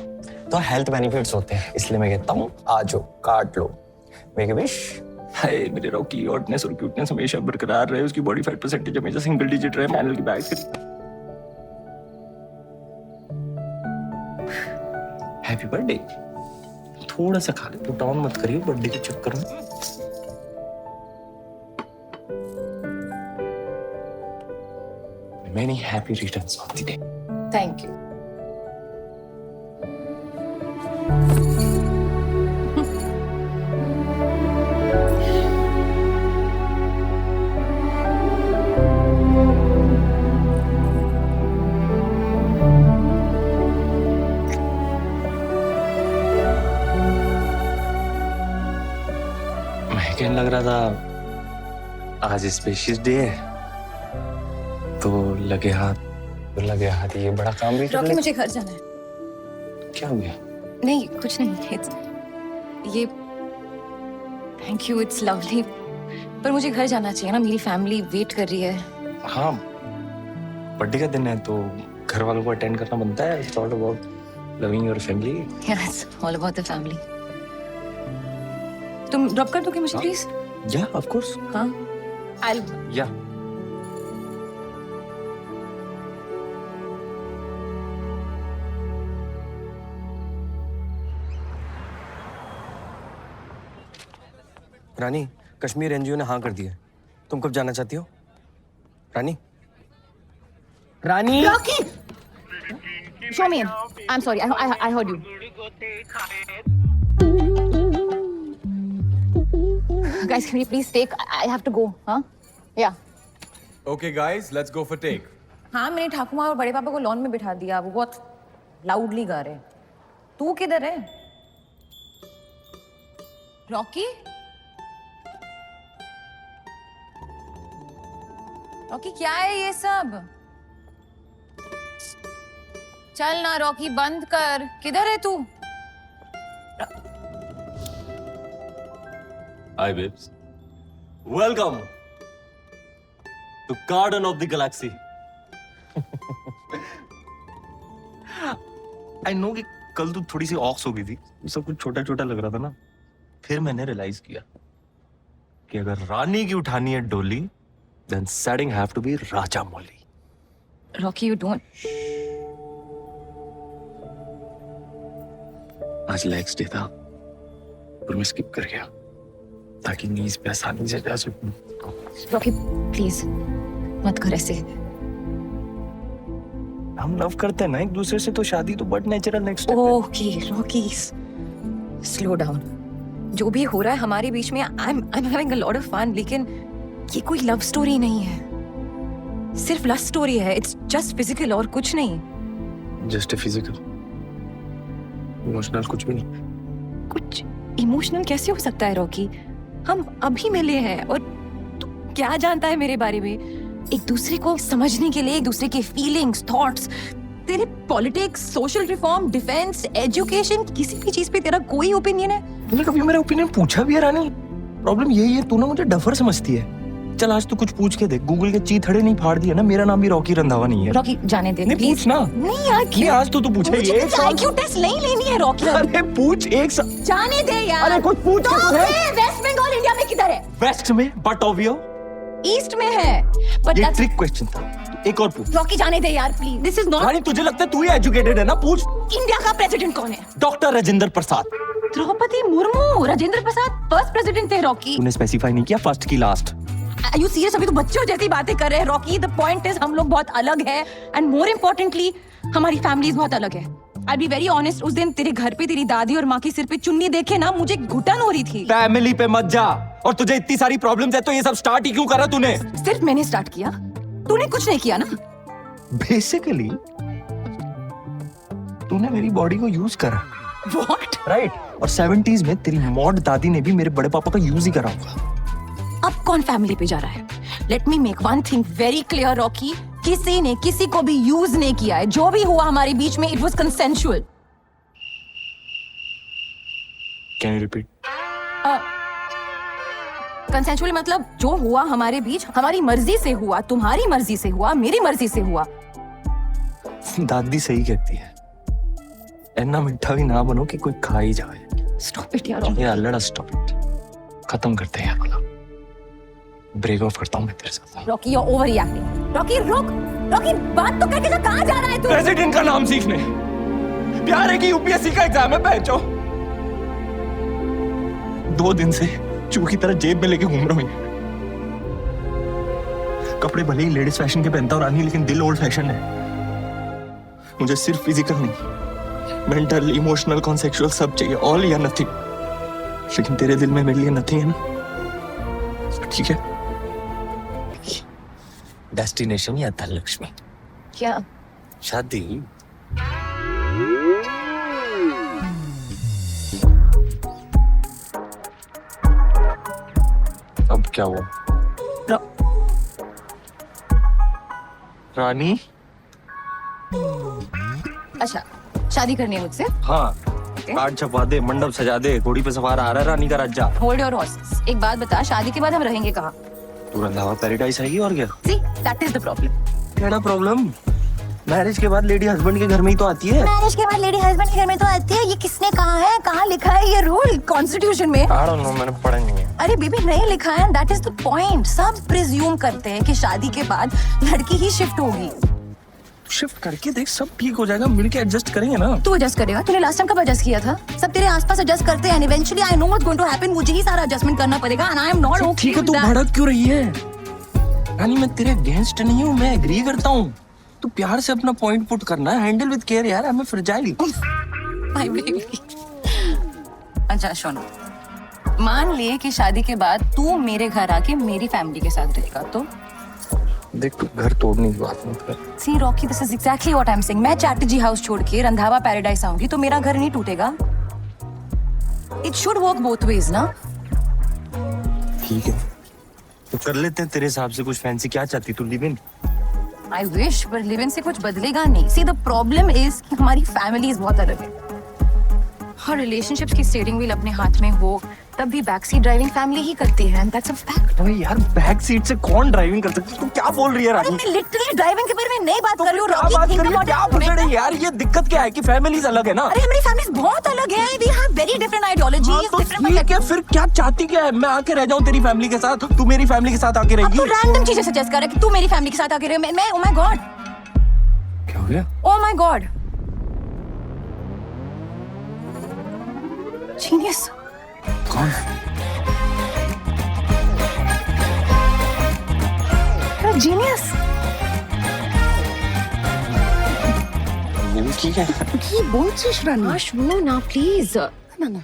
तो हेल्थ बेनिफिट्स होते हैं। इसलिए मैं कहता हूँ आ जाओ, काट लो, मेक अ विश। हाय मेरे रॉकी, हॉटनेस और क्यूटनेस हमेशा बरकरार रहे, उसकी बॉडी फैट परसेंटेज हमेशा सिंगल डिजिट रहे, पैनल की बैग। Happy birthday. थोड़ा सा खा ले, तो डाउन मत करिए बर्थडे के चक्कर में। Many happy returns of the day. Thank you. मैं कहने लग रहा था आज स्पेशल डे है, तो लगे हाथ ये बड़ा काम भी कर रॉकी, ले। मुझे घर जाना है। क्या हो गया? नहीं, कुछ नहीं। ये थैंक यू, इट्स लवली, पर मुझे घर जाना चाहिए ना, मेरी फैमिली वेट कर रही है। हाँ, बर्थडे का दिन है तो घर वालों को अटेंड करना बनता है। It's all about loving your family. Yes, all about the family. तुम ड्रॉप कर दोगे मुझे प्लीज? या ऑफ कोर्स। हाँ, आई या रानी, कश्मीर एनजीओ ने हाँ कर दिया। तुम कब जाना चाहती हो? रानी? रानी? Rocky! Show me in. I'm sorry, I heard you. Guys, can we please take? I have to go, huh? Yeah. Okay, guys, let's go for take. हाँ, मैंने ठाकुमा और बड़े पापा को लॉन में बिठा दिया। वो बहुत लाउडली गा रहे हैं। तू किधर है? रॉकी? रॉकी, क्या है ये सब? चल ना रॉकी, बंद कर। किधर है तू? Hi, babes. Welcome to Garden of the Galaxy. I know कि कल तू थोड़ी सी ऑक्स हो गई थी, सब कुछ छोटा छोटा लग रहा था ना। फिर मैंने रियलाइज किया कि अगर रानी की उठानी है डोली, then setting have to be Rajamouli. Rocky, you don't. आज लेग्स डे था, और मैं स्किप कर गया ताकि नीज पे आसानी से जा सकूं। रॉकी प्लीज मत कर ऐसे। हम लव करते हैं ना एक दूसरे से, तो शादी तो but natural next. Okay Rocky slow down. जो भी हो रहा है हमारे बीच में, I am having a lot of fun, लेकिन ये कोई लव स्टोरी नहीं है, सिर्फ लव स्टोरी है। इट्स जस्ट फिजिकल और कुछ नहीं। जस्ट फिजिकल, इमोशनल कुछ भी नहीं। कुछ इमोशनल कैसे हो सकता है रॉकी? हम अभी मिले हैं और तू क्या जानता है मेरे बारे में? एक दूसरे को समझने के लिए, एक दूसरे के फीलिंग्स, थॉट्स, तेरे politics, social reform, defence, education, किसी भी चीज पे तेरा कोई ओपिनियन है? तूने कभी मेरा ओपिनियन पूछा भी है रानी? प्रॉब्लम यही है, तू ना मुझे डफर समझती है। चल आज तू कुछ पूछ के देख, गूगल के चीथड़े नहीं फाड़ दिए ना, मेरा नाम भी रॉकी रंधावा नहीं है। रॉकी जाने दे, नहीं प्लीज। पूछ ना। नहीं यार, नहीं आज तो तू पूछे। मुझे एक सवाल IQ टेस्ट नहीं लेनी है रॉकी। अरे पूछ एक जाने दे यार। अरे कुछ पूछ तो के है, वेस्ट बंगाल इंडिया में किधर है? वेस्ट में, बट ऑब्वियो ईस्ट में है। बट ये ट्रिक क्वेश्चन था, एक और पूछ। रॉकी जाने दे यार please. This is not. Rani तुझे लगता है तू ही एजुकेटेड है ना? पूछ। इंडिया का प्रेसिडेंट कौन है? Doctor Rajendra Prasad. Draupadi Murmu. Rajendra Prasad first president थे रॉकी। तूने स्पेसिफाई नहीं किया फर्स्ट की लास्ट। Are you serious? अभी तो बच्चों जैसी बातें कर रहे हैं रॉकी। द पॉइंट इज हम लोग बहुत अलग है, एंड मोर इम्पोर्टेंटली हमारी फैमिलीज बहुत अलग है। आई बी वेरी ऑनेस्ट, उस दिन तेरे घर पे तेरी दादी और माँ के सिर पे चुन्नी देखे ना, मुझे घुटन हो रही थी। फैमिली पे मत जा। और तुझे इतनी सारी प्रॉब्लम्स है तो ये सब स्टार्ट ही क्यों करा तूने? सिर्फ मैंने स्टार्ट किया, तूने कुछ नहीं किया ना। बेसिकली तूने मेरी बॉडी को यूज करा। What? राइट। और 70s में तेरी मॉड दादी ने भी मेरे बड़े पापा का यूज ही करा होगा। अब कौन फैमिली पे जा रहा है? Let me make one thing very clear Rocky, किसी ने किसी को भी यूज नहीं किया है। जो भी हुआ हमारे बीच में, it was consensual. Can you repeat? Consensual मतलब जो हुआ हमारे बीच हमारी मर्जी से हुआ, तुम्हारी मर्जी से हुआ, मेरी मर्जी से हुआ। दादी सही कहती है, इतना मिठा भी ना बनो कि कोई खा ही जाए। स्टॉप इट यार। ये अल्लड़ा स्टॉप इट। खत्म करते हैं यार वाला। ब्रेक ऑफ करता हूँ मैं तेरे साथ। Rocky you over reacting. Rocky रुक। रॉकी बात तो करके जा, कहाँ जा रहा है तू? प्रेसिडेंट का नाम सीखने। प्यार है कि यूपीएससी का एग्जाम है पहचो। 2 दिन से चू की तरह जेब में लेके घूम रहा हूँ। कपड़े भले ही लेडीज फैशन के पहनता हूँ रानी, लेकिन दिल ओल्ड फैशन है। मुझे सिर्फ फिजिकल नहीं, मेंटल, इमोशनल, कॉन्सेक्सुअल सब चाहिए, ऑल या नथिंग। लेकिन तेरे दिल में मेरे लिए नथिंग है ना, ठीक है? डेस्टिनेशन या धनलक्ष्मी? क्या? शादी। अब क्या हुआ? रानी। अच्छा शादी करनी है मुझसे? हाँ, कार्ड छपवा दे, मंडप सजा दे, घोड़ी पे सवार आ रहा है रानी का राजा। Hold your horses. एक बात बता, शादी के बाद हम रहेंगे कहाँ? तू रंधावा पैराडाइज आएगी और क्या? See, that is the problem. क्या प्रॉब्लम? मैरिज के बाद लेडी हस्बैंड के घर में ही तो आती है। मैरिज के बाद लेडी हस्बैंड के घर में तो आती है। ये किसने कहा है? कहाँ लिखा है ये रूल कॉन्स्टिट्यूशन में? I don't know, मैंने पढ़ा नहीं है। अरे बेबी नहीं लिखा है, दैट इज द पॉइंट। सब प्रिज्यूम करते हैं कि शादी के बाद लड़की ही शिफ्ट होगी। शिफ्ट करके देख, सब ठीक हो जाएगा, मिलके एडजस्ट करेंगे ना। तू एडजस्ट करेगा? तूने लास्ट टाइम कब एडजस्ट किया था? सब तेरे आसपास एडजस्ट करते हैं, eventually I know what's going to happen. मुझे ही सारा एडजस्टमेंट करना पड़ेगा, and I am not okay. ठीक है, तू भड़क क्यों रही है? रानी मैं तेरे अगेंस्ट नहीं हूँ, मैं एग्री करता हूँ। तू प्यार से अपना पॉइंट पुट करना है, हैंडल विद केयर यार, I am fragile. My baby. अच्छा सुनो, मान लिए कि शादी के बाद तू मेरे घर आके मेरी फैमिली के साथ रहेगा तो? देख तू घर तोड़ने की बात मत कर। See Rocky, this is exactly what I am saying. मैं चैटर्जी हाउस छोड़ के रंधावा पैराडाइज आऊंगी तो मेरा घर नहीं टूटेगा। It should work both ways ना। ठीक है तो कर लेते हैं तेरे हिसाब से। कुछ फैंसी क्या चाहती तू? Live in? आई विश, पर लिव इन से कुछ बदलेगा नहीं। सी द प्रॉब्लम इज कि हमारी फैमिलीज बहुत अलग है। हर रिलेशनशिप्स की स्टीयरिंग व्हील अपने हाथ में हो तब भी बैक सीट ड्राइविंग फैमिली ही करती है, एंड दैट्स अ फैक्ट। अरे यार बैक सीट से कौन ड्राइविंग कर सकती है? तू क्या बोल रही है रानी? मैं लिटरली ड्राइविंग के बारे में नहीं बात कर रही हूँ क्या बात कर रही है? क्या पूछ रही है यार? ये दिक्कत क्या है कि फैमिलीज अलग है ना। अरे हमारी फैमिलीज बहुत अलग है। We have very different ideologies, different. ठीक है फिर क्या चाहती क्या है? मैं आके रह जाऊं तेरी फैमिली के साथ, तू मेरी फैमिली के साथ आके रहेगी? तू रैंडम चीजें सजेस्ट कर रहा है कि तू मेरी फैमिली के साथ आके रहे। मैं ओह माय गॉड, क्या हो गया? Oh my God, genius. कौन? जीनियस। কি বলছিস রানী? শুনো না প্লিজ। না না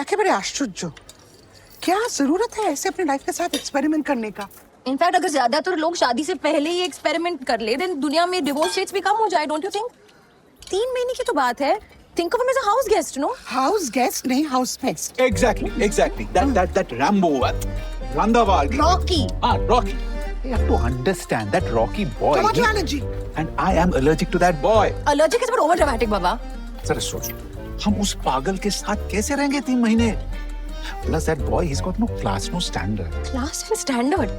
একেবারে আশ্চর্য। क्या जरूरत है ऐसे अपने लाइफ के साथ एक्सपेरिमेंट करने का? इनफैक्ट अगर ज्यादातर लोग शादी से पहले ही एक्सपेरिमेंट कर ले देन दुनिया में डिवोर्स रेट्स भी कम हो जाए, डोंट यू थिंक? 3 महीने की तो बात है। Think of him as a house guest, no? House guest नहीं, house pest. Exactly. That Rambo, Randavar. Rocky. Rocky. You have to understand that Rocky boy. Tomato allergy. And I am allergic to that boy. Allergic is but over dramatic बाबा। जरा सोच, हम उस पागल के साथ कैसे रहेंगे 3 महीने? Plus that boy, he's got no class, no standard. Class and standard.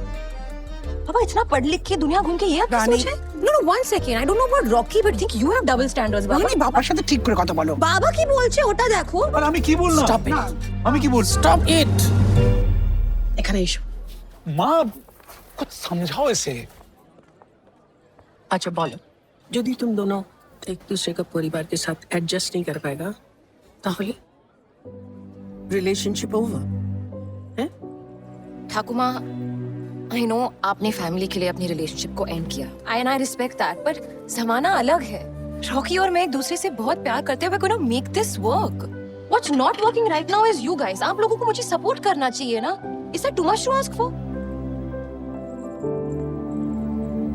बाबा इतना पढ़ लिख के दुनिया घूम के ये आप रानी- सोच है? No 1 second, I don't know about Rocky but think you have double standards बाबा। রানী বাবার সাথে ঠিক করে কথা বলো। বাবা কি বলছে ওটা দেখো। और हमें की बोलना? Stop it. हमें की बोल? Stop it. এখানে এসো। माँ, कुछ समझाओ इसे। अच्छा बोलो, যদি तुम दोनों एक दूसरे का परिवार के साथ एडजस्ट नहीं कर पाएगा তাহলে रिलेशनशिप ओवर है? ठाकुमा, आई नो आपने फैमिली के लिए अपनी रिलेशनशिप को एंड किया। आई रिस्पेक्ट दैट बट जमाना अलग है। रॉकी और मैं एक दूसरे से बहुत प्यार करते हुए gonna make this work. What's not working right now is you guys. आप लोगों को मुझे सपोर्ट करना चाहिए ना। Is that too much to ask for?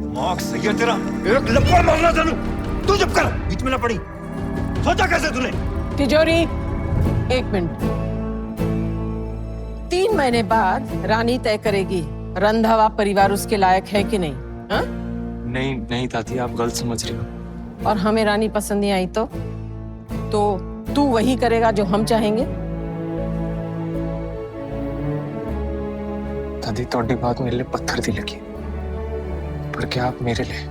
दिमाग सही है तेरा? एक लपड़ मारना चलू। तू चुप कर, बीच में ना पड़ी। सोचा कैसे तूने? तिजोरी, 1 मिनट। 3 महीने बाद रानी तय करेगी रंधावा परिवार उसके लायक है कि नहीं, हाँ? नहीं दादी, आप गलत समझ रही हो। और हमें रानी पसंद नहीं आई तो तू वही करेगा जो हम चाहेंगे? दादी थोड़ी बात मेरे लिए पत्थर दी लगी, पर क्या आप मेरे लिए,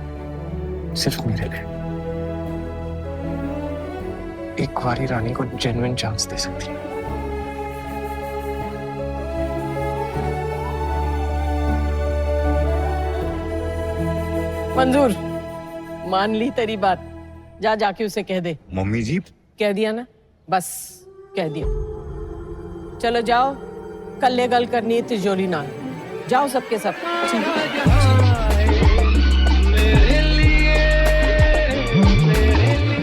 सिर्फ मेरे लिए एक बारी रानी को जेन्युइन चांस दे सकती है? मंजूर, मान ली तेरी बात। जाके उसे कह दे। मम्मी जी, कह दिया ना, बस कह दिया। चलो जाओ, कल गल करनी है तिजोरी नाल। जाओ सबके सब।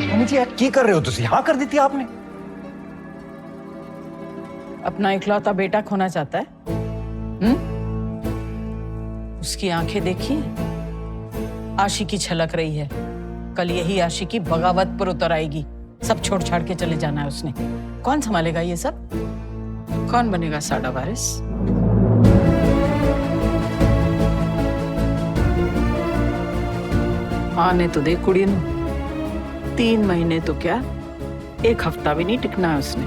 मम्मी जी की कर रहे हो तुम? हाँ कर दी थी आपने। अपना इकलौता बेटा खोना चाहता है? उसकी आंखें देखिए, आशिकी छलक रही है। कल यही आशिकी बगावत पर उतर आएगी। सब छोड़ छाड़ के चले जाना है उसने। कौन संभालेगा ये सब? कौन बनेगा साडा वारिस? आने तो दे कुड़ी नु। 3 महीने तो क्या, 1 हफ्ता भी नहीं टिकना है उसने।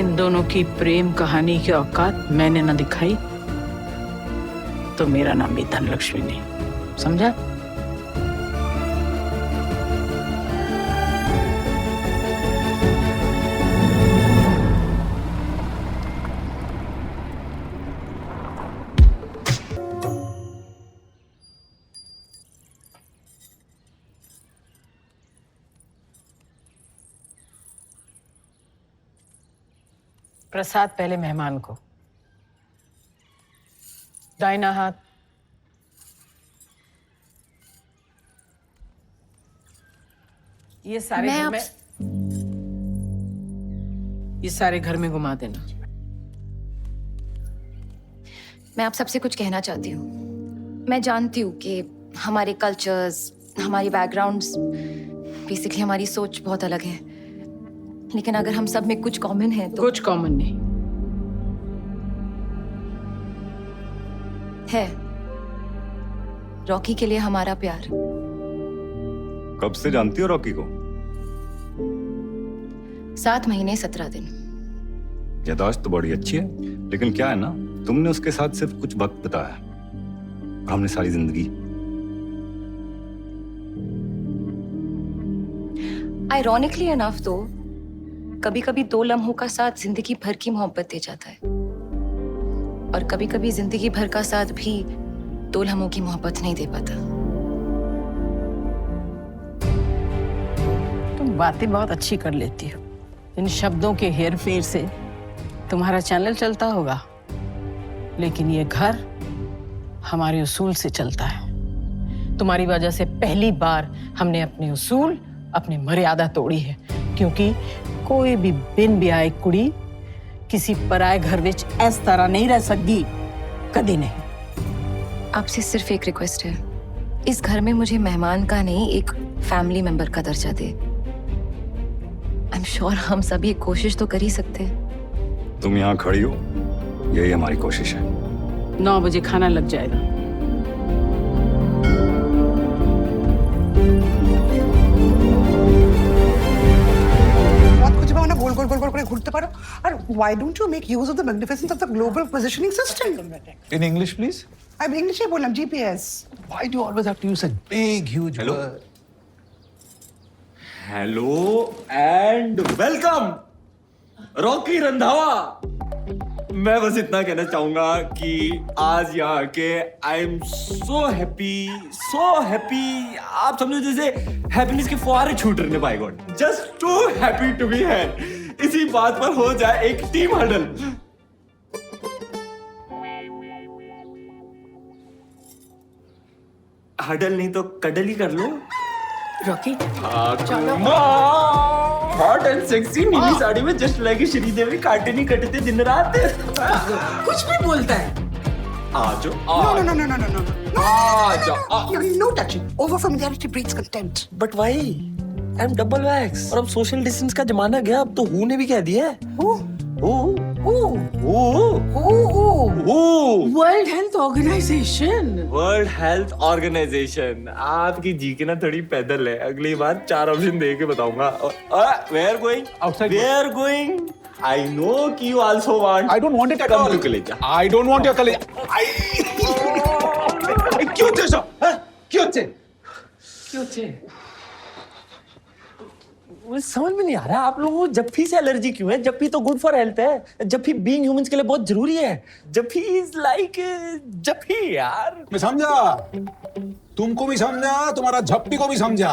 इन दोनों की प्रेम कहानी की औकात मैंने न दिखाई तो मेरा नाम भी धनलक्ष्मी नहीं, समझा? प्रसाद पहले मेहमान को। दाहिना हाथ। ये सारे घर में, ये सारे घर में घुमा देना। मैं आप सबसे कुछ कहना चाहती हूँ। मैं जानती हूँ कि हमारे कल्चर्स, हमारी बैकग्राउंड्स, बेसिकली हमारी सोच बहुत अलग है, लेकिन अगर हम सब में कुछ कॉमन है तो कुछ कॉमन नहीं है। रॉकी के लिए हमारा प्यार। कब से जानती हो रॉकी को? 7 महीने 17 दिन। याददाश्त तो बड़ी अच्छी है, लेकिन क्या है ना, तुमने उसके साथ सिर्फ कुछ वक्त बिताया, हमने सारी जिंदगी। आयरॉनिकली इनफ तो कभी कभी 2 लम्हों का साथ जिंदगी भर की मोहब्बत दे जाता है, और कभी कभी जिंदगी भर का साथ भी 2 लम्हों की मोहब्बत नहीं दे पाता। तुम बातें बहुत अच्छी कर लेती हो, इन शब्दों के हेर फेर से तुम्हारा चैनल चलता होगा, लेकिन ये घर हमारे उसूल से चलता है। तुम्हारी वजह से पहली बार हमने अपने उसूल, अपनी मर्यादा तोड़ी है, क्योंकि कोई भी बिन ब्याह कुड़ी किसी पराए घर विच इस तरह नहीं रह सकती, कभी नहीं। आपसे सिर्फ एक रिक्वेस्ट है, इस घर में मुझे मेहमान का नहीं, एक फैमिली मेंबर का दर्जा दे। आई एम श्योर हम सभी एक कोशिश तो कर ही सकते हैं। तुम यहाँ खड़ी हो, यही हमारी कोशिश है। 9 बजे खाना लग जाएगा। गोल गोल गोल गोल করে ঘুরতে পারো। আর why don't you make use of the magnificence of the global positioning system? In English, please. I'm English এ বললাম, GPS. Why do you always have to use a big, huge word? Hello and welcome Rocky Randhawa. मैं बस इतना कहना चाहूंगा कि आज यहाँ आके आई एम सो हैप्पी। आप समझो जैसे हैप्पीनेस के फुहारे छूट रहे हैं। By God, just to happy to be here. इसी बात पर हो जाए एक टीम हडल। हडल नहीं तो कडल ही कर लो। रॉकी, हॉट एंड सेक्सी नीली साड़ी में जस्ट लाइक श्रीदेवी काटे नहीं कटते दिन रात। कुछ भी बोलता है। आ जाओ। आ जाओ। No touching. Over familiarity breeds contempt. But why? I am double wax और अब सोशल डिस्टेंस का जमाना गया। अब तो हु ने भी कह दिया है। वर्ल्ड हेल्थ ऑर्गेनाइजेशन आपकी जी के ना थोड़ी पैदल है। अगली बार 4 ऑप्शन दे के बताऊंगा। Where going? Outside. Where going? I know कि you also want. I don't want it at all. कलेजा। I don't want your कलेजा। क्यों चे सो? क्यों चे? मुझे समझ में नहीं आ रहा आप लोगों को जफ्फी से एलर्जी क्यों है? जफ्फी तो गुड फॉर हेल्थ है। जफ्फी बीइंग ह्यूमंस के लिए बहुत जरूरी है। जफ्फी इज लाइक जफ्फी यार। मैं समझा, तुमको भी समझा, तुम्हारा झप्पी को भी समझा।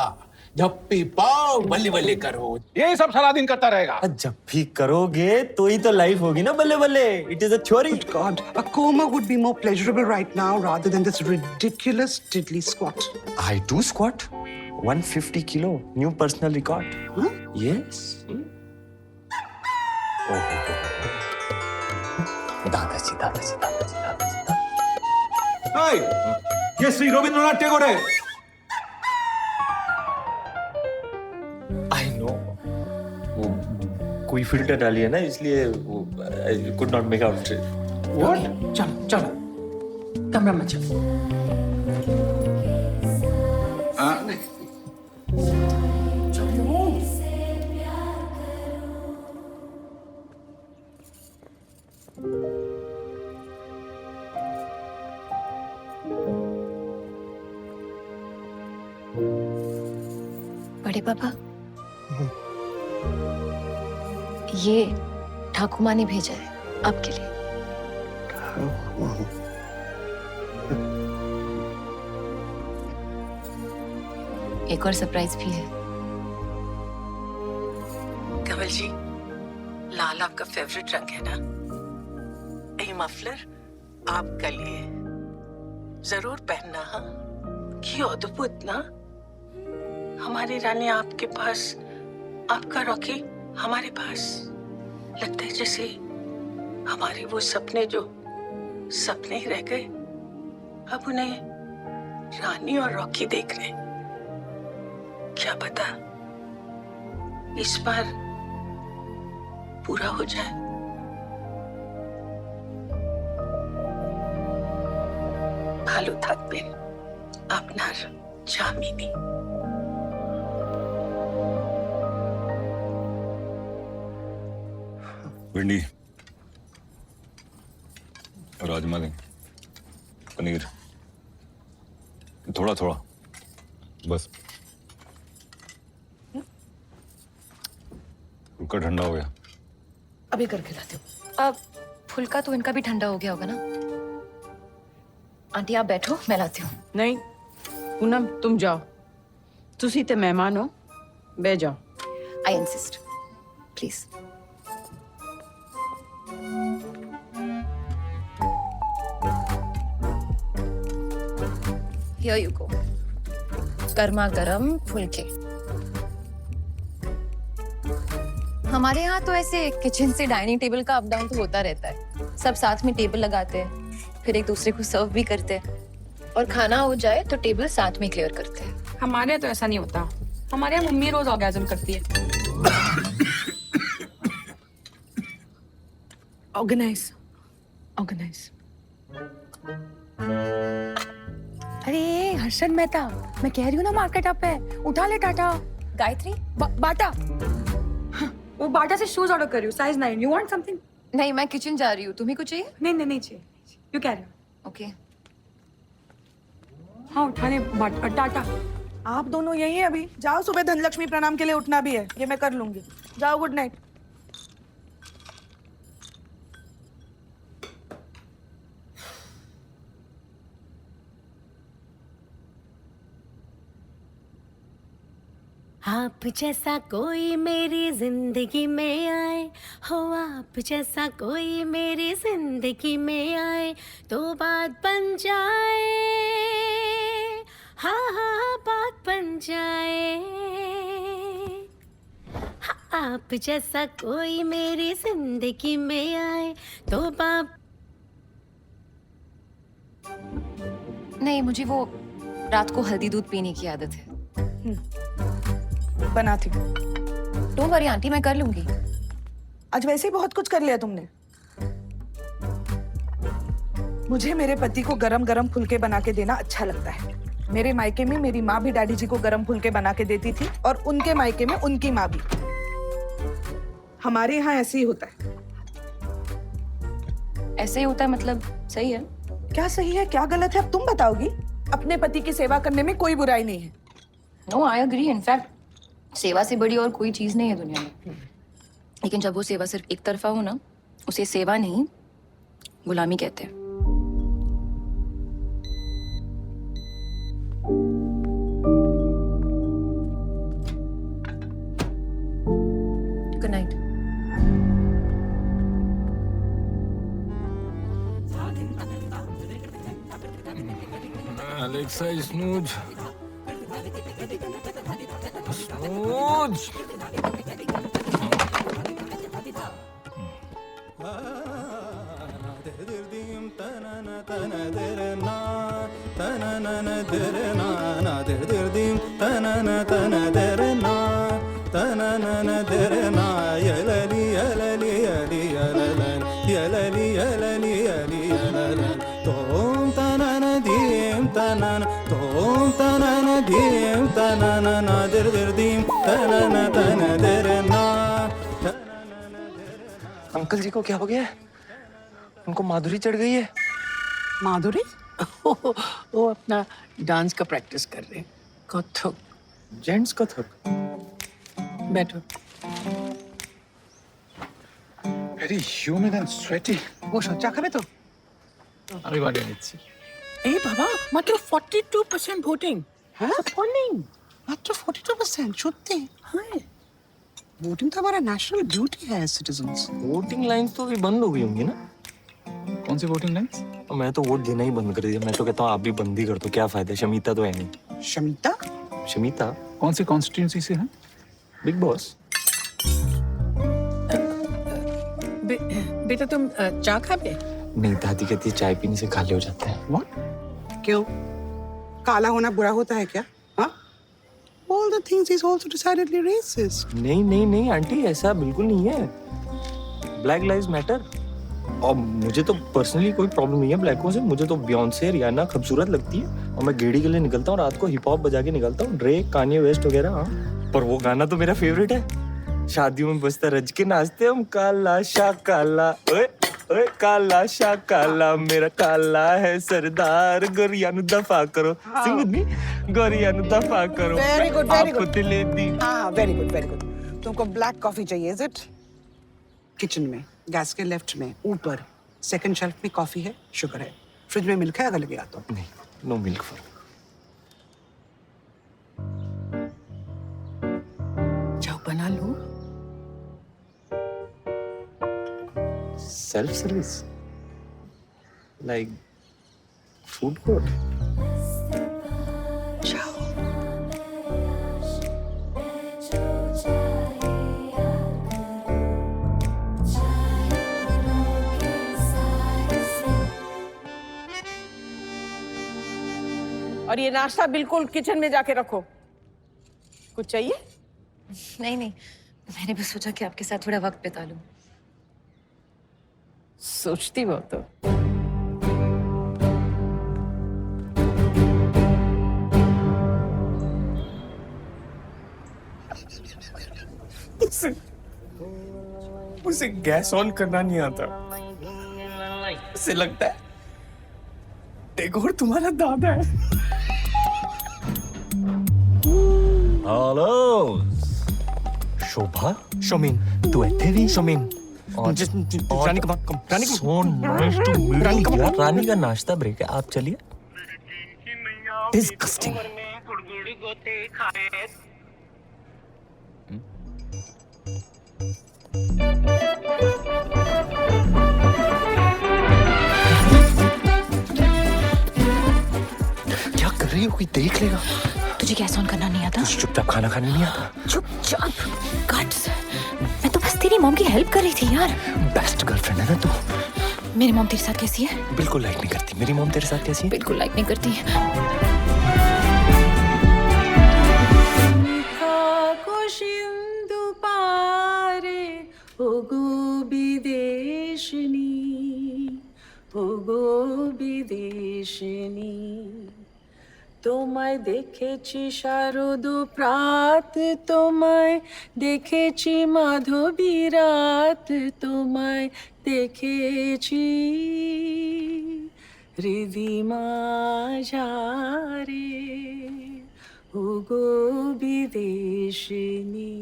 झप्पी पाओ, बल्ले बल्ले करो, ये सब सारा दिन करता रहेगा। जफ्फी करोगे तो ही तो लाइफ होगी ना बल्ले बल्ले। It is a theory. God, a coma would be more pleasurable right now rather than this ridiculous diddly squat. I do squat 150 kilo, new personal record. Huh? Yes. दादाजी। Hey, ये श्री रविंद्रनाथ टैगोर है। I know. वो कोई filter डाली है ना, इसलिए I could not make out it. What? चलो कमरा में चलो। बड़े पापा, ये ठाकुर माँ ने भेजा है आपके लिए। एक और सरप्राइज भी है। कमल जी, लाल आपका फेवरेट रंग है ना? ये मफलर आपका लिए जरूर पहनना। हाँ, क्यों अद्भुत ना? हमारी रानी आपके पास, आपका रॉकी हमारे पास। लगता है जैसे हमारे वो सपने जो सपने ही रह गए, अब उन्हें रानी और रॉकी देख रहे। क्या पता इस बार पूरा हो जाए। ভালো থাকবেন আপনার জামিনী। भिंडी राजमा दें, पनीर थोड़ा थोड़ा बस। फुल्का ठंडा हो गया। अभी करके लाती हूँ। अब फुल्का तो इनका भी ठंडा हो गया होगा ना? आंटी आप बैठो, मैं लाती हूँ। नहीं पूनम, तुम जाओ। तुसी ते मेहमान हो, बह जाओ। I insist. Please. Here you go. गर्मा गर्म फुलके। हमारे यहाँ तो ऐसे किचन से डाइनिंग टेबल का अप डाउन तो होता रहता है। सब साथ में टेबल लगाते हैं, फिर एक दूसरे को सर्व भी करते हैं, और खाना हो जाए तो टेबल साथ में क्लियर करते हैं। हमारे यहाँ तो ऐसा नहीं होता। हमारे यहाँ मम्मी रोज ऑर्गेज्म करती है। Organise organise. अरे हर्षद मेहता, मैं कह रही हूँ ना मार्केट अप है, उठा ले टाटा। गायत्री बाटा। वो बाटा से शूज ऑर्डर कर रही हूँ, साइज 9। You want something? नहीं, मैं किचन जा रही हूँ, तुम्हें कुछ चाहिए? नहीं चाहिए। You carry on. ओके। हाँ उठा ले बाटा टाटा। आप दोनों यही है अभी? जाओ, सुबह धनलक्ष्मी प्रणाम के लिए उठना भी है, ये मैं कर लूंगी। जाओ, गुड नाइट। आप जैसा कोई मेरी जिंदगी में आए, हो आप जैसा कोई मेरी जिंदगी में आए तो बात बन जाए, हाँ हाँ बात बन जाए। हाँ, आप जैसा कोई मेरी जिंदगी में आए तो बात। नहीं, मुझे वो रात को हल्दी दूध पीने की आदत है। बनाती हूँ। डोंट वरी आंटी, मैं कर लूंगी। आज वैसे ही बहुत कुछ कर लिया तुमने। मुझे मेरे पति को गरम गरम फुलके बना के देना अच्छा लगता है। मेरे मायके में मेरी माँ भी डैडी जी को गरम फुलके बना के देती थी, और उनके मायके में उनकी माँ भी। हमारे यहाँ ऐसे ही होता है। ऐसे ही होता है मतलब सही है? क्या सही है क्या गलत है अब तुम बताओगी? अपने पति की सेवा करने में कोई बुराई नहीं है। No, I agree. इनफैक्ट सेवा से बड़ी और कोई चीज नहीं है दुनिया में। लेकिन जब वो सेवा सिर्फ एक तरफा हो ना, उसे सेवा नहीं गुलामी कहते हैं। Good night. Alexa, snooze. Snooze. Uncle ji को क्या हो गया है? उनको माधुरी चढ़ गई है। माधुरी? वो अपना डांस का प्रैक्टिस कर रहे हैं। कथक। जेंट्स कथक? बैठो। Very humid and sweaty. वो सोचा करे तो আমি বানিয়ে নিচ্ছি। ए बाबा, मात्र 42% ভোটিং। हाँ? पोलिंग मात्र 42%। सত্যি? हाँ, वोटिंग तो हमारा नेशनल ड्यूटी है सिटीजन्स। वोटिंग लाइंस तो अभी बंद हो गई होंगी ना? कौन सी वोटिंग लाइंस? मैं तो वोट देना ही बंद कर दिया। मैं तो कहता हूँ आप भी बंद ही कर दो, क्या फायदा? शमीता तो है नहीं। शमीता? शमीता कौन सी कॉन्स्टिट्यूंसी से है? Big boss. बेटा तुम चाय खाओगे? नहीं, दादी कहती है चाय पीने से काले हो जाते हैं। व्हाट? क्यों? काला होना बुरा होता है क्या? हाँ? All the things is also decidedly racist. नहीं नहीं नहीं आंटी, ऐसा बिल्कुल नहीं है। Black lives matter. और मुझे तो पर्सनली कोई प्रॉब्लम नहीं है ब्लैकों से। मुझे तो बियॉन्से, रियाना खूबसूरत लगती है, और मैं गेड़ी के लिए निकलता हूँ रात को, हिप हॉप बजा के निकलता हूँ, ड्रेक, कान्ये वेस्ट वगैरह। हाँ, पर वो गाना तो मेरा फेवरेट है। शादियों में बजता, रज के नाचते हम, काला शाह काला, ओए ओए काला शाह काला, मेरा काला है सरदार, गोरिया नु दफा करो। सिंग विद मी, गोरिया नु दफा करो। Very good, very good. आपको दिले दी। हाँ, वेरी गुड वेरी गुड। तुमको ब्लैक कॉफी चाहिए, इज इट? किचन में, गैस के लेफ्ट में, ऊपर सेकंड शेल्फ में कॉफी है, शुगर है, फ्रिज में मिल्क है, अगर लगे तो। नहीं, नो मिल्क फॉर। जाओ बना लो। Self service like food court. और ये नाश्ता बिल्कुल किचन में जाके रखो. कुछ चाहिए? नहीं नहीं, मैंने बस सोचा कि आपके साथ थोड़ा वक्त बिता लूं. सोचती हो तो. उसे गैस ऑन करना नहीं आता. उसे लगता है टेगोर तुम्हारा दादा है. हेलो शोभा. शोमिन तू ਇੱਥੇ भी. शोमिन रानी का so nice to meet you. रानी का नाश्ता ब्रेक है, आप चलिए. डिस्गस्टिंग. क्या कर रही हो, कोई देख लेगा. तुझे गैस ऑन करना नहीं आता? तुझे चुपचाप खाना खाने नहीं आता? चुपचाप. गट्स. मैं तो बस तेरी मॉम की हेल्प कर रही थी यार. बेस्ट गर्लफ्रेंड है ना तू. मेरी मॉम तेरे साथ कैसी है? बिल्कुल लाइक नहीं करती. मेरी मॉम तेरे साथ कैसी है? बिल्कुल लाइक नहीं करती. তোমায় দেখেছি শারদ প্রাত, তোমায় দেখেছি মাধবী রাত, তোমায় দেখেছি হৃদিমা ঝারে ওগো বিদেশিনী.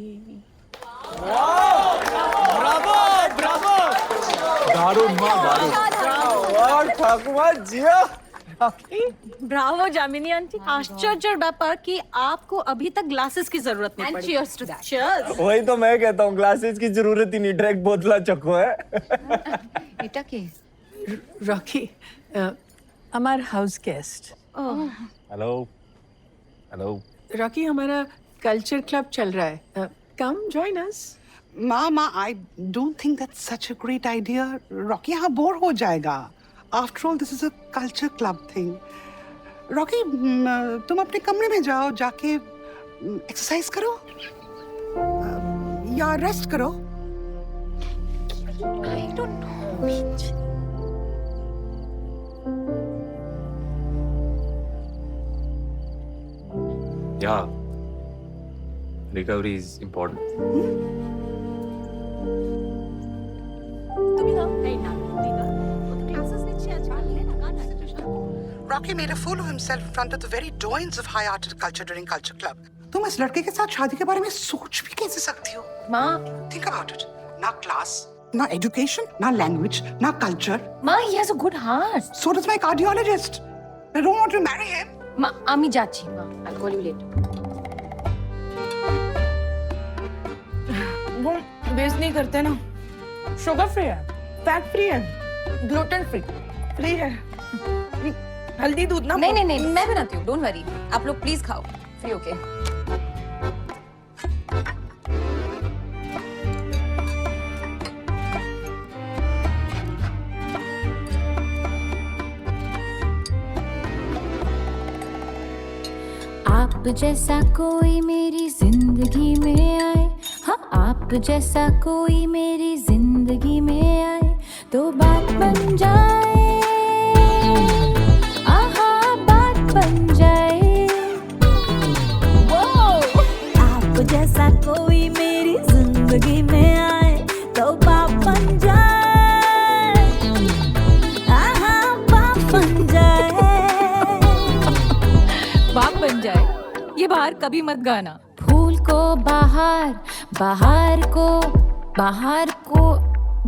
Bravo Bravo. दारुण माँ दारुण. और ठाकुर जिया. ब्रावो जामिनी आंटी. आश्चर्य ब्यापार कि आपको अभी तक ग्लासेस की जरूरत नहीं पड़ी. Cheers to that. Cheers. वही तो मैं कहता हूँ, ग्लासेस की जरूरत ही नहीं, डायरेक्ट बोतला चखो है. बेटा के रॉकी हमार house guest. Hello hello. Rocky हमारा कल्चर क्लब चल रहा है. Come join us. Mama, I don't think that's such a great idea. Rocky यहाँ बोर हो जाएगा. After all, this is a culture club thing. Rocky, तुम अपने कमरे में जाओ, जाके एक्सरसाइज करो या रेस्ट करो. I don't know. Yeah. Recovery is important. Rocky made a fool of himself in front of the very doyens of high-arted culture during Culture Club. तुम इस लड़के के साथ शादी के बारे में सोच भी कैसे सकती हो? माँ. Think about it. ना class, ना education, ना language, ना culture. माँ, he has a good heart. So does my cardiologist. I don't want to marry him. माँ, আমি যাচ্ছি. মাँ, I'll call you later. वो वेस्ट नहीं करते ना. शुगर फ्री है, फैट फ्री है, ग्लूटेन फ्री फ्री है. हल्दी दूध ना. नहीं नहीं नहीं, मैं बनाती हूँ. Don't worry. आप लोग प्लीज खाओ. Free okay. आप जैसा कोई मेरी जिंदगी में आए, हाँ आप जैसा कोई मेरी जिंदगी में आए तो बात बन जाए. आहा बात बन जाए. आप जैसा कोई मेरी जिंदगी में आए तो बात बन जाए. आहा बात बन जाए. बाप बन जाए. ये बाहर कभी मत गाना. फूल को बाहर, बाहर को, बाहर को,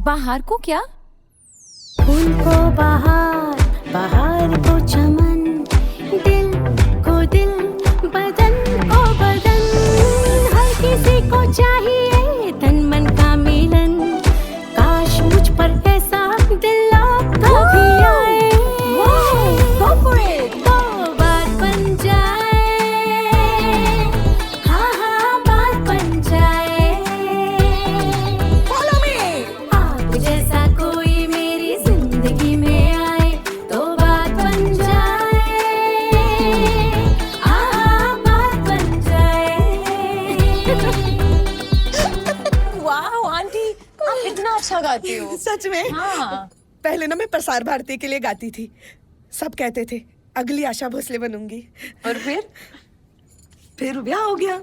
बाहर को क्या? फूल को बाहर, बाहर को चमन, दिल को दिल, बदन को बदन. हर किसी को चाहिए तन मन का मिलन. काश मुझ पर ऐसा गाती हो? सच में? हाँ। पहले ना मैं प्रसार भारती के लिए गाती थी। सब कहते थे अगली आशा भोसले बनूंगी। और फिर ब्याह हो गया।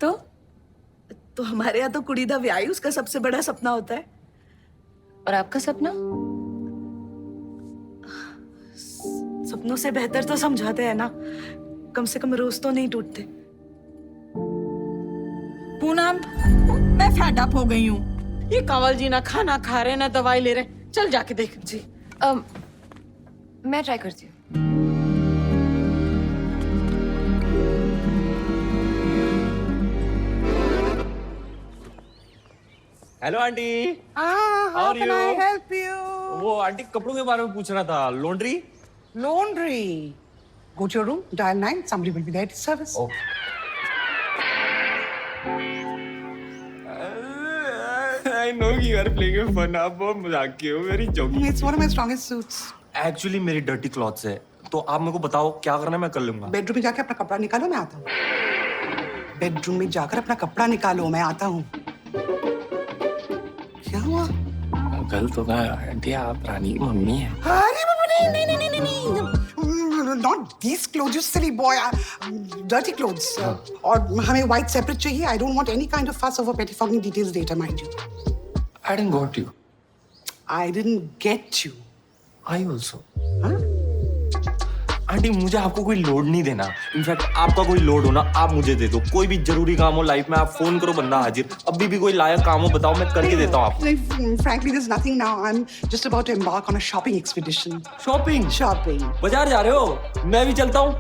तो हमारे यहाँ तो कुड़ी दा ब्याह ही उसका सबसे बड़ा सपना होता है। और आपका सपना? सपनों से बेहतर तो समझाते हैं ना, कम से कम रोज तो नहीं टूटते। पूनम, मैं फेड अप हो गई हूँ। ये कंवल जी ना खाना खा रहे ना दवाई ले रहे। चल जाके देख। जी मैं ट्राई करती हूँ। Hello aunty. How can I help you? वो आंटी कपड़ों के बारे में पूछ रहा था। Laundry? Laundry. Go to your room, dial 9. Somebody will be there to service. I know you are playing a fun. आप बहुत मजाक हो। मेरी जोगी। It's one of my strongest suits. Actually मेरी डर्टी क्लॉथ्स है, तो आप मेरे को बताओ क्या करना है, मैं कर लूंगा। बेडरूम में जाके अपना कपड़ा निकालो, मैं आता हूँ। बेडरूम में जाकर अपना कपड़ा निकालो, मैं आता हूँ। क्या हुआ? गलत होगा आंटी, आप रानी की मम्मी है। अरे बाबा, नहीं। Not these clothes, you silly boy. Dirty clothes. और हमें white separate चाहिए. I don't want any kind of fuss over pettifogging details later, mind you. I didn't got you. I didn't get you. I also. Aunty मुझे आपको कोई load नहीं देना। In fact आपका कोई लोड हो ना, आप मुझे दे दो। कोई भी जरूरी काम हो लाइफ में, आप फोन करो, बंदा हाजिर। अभी भी कोई लायक काम हो बताओ, मैं करके देता हूँ आपको। Frankly, there's nothing now. I'm just about to embark on a shopping expedition. Shopping? बाजार जा रहे हो? मैं भी चलता हूँ।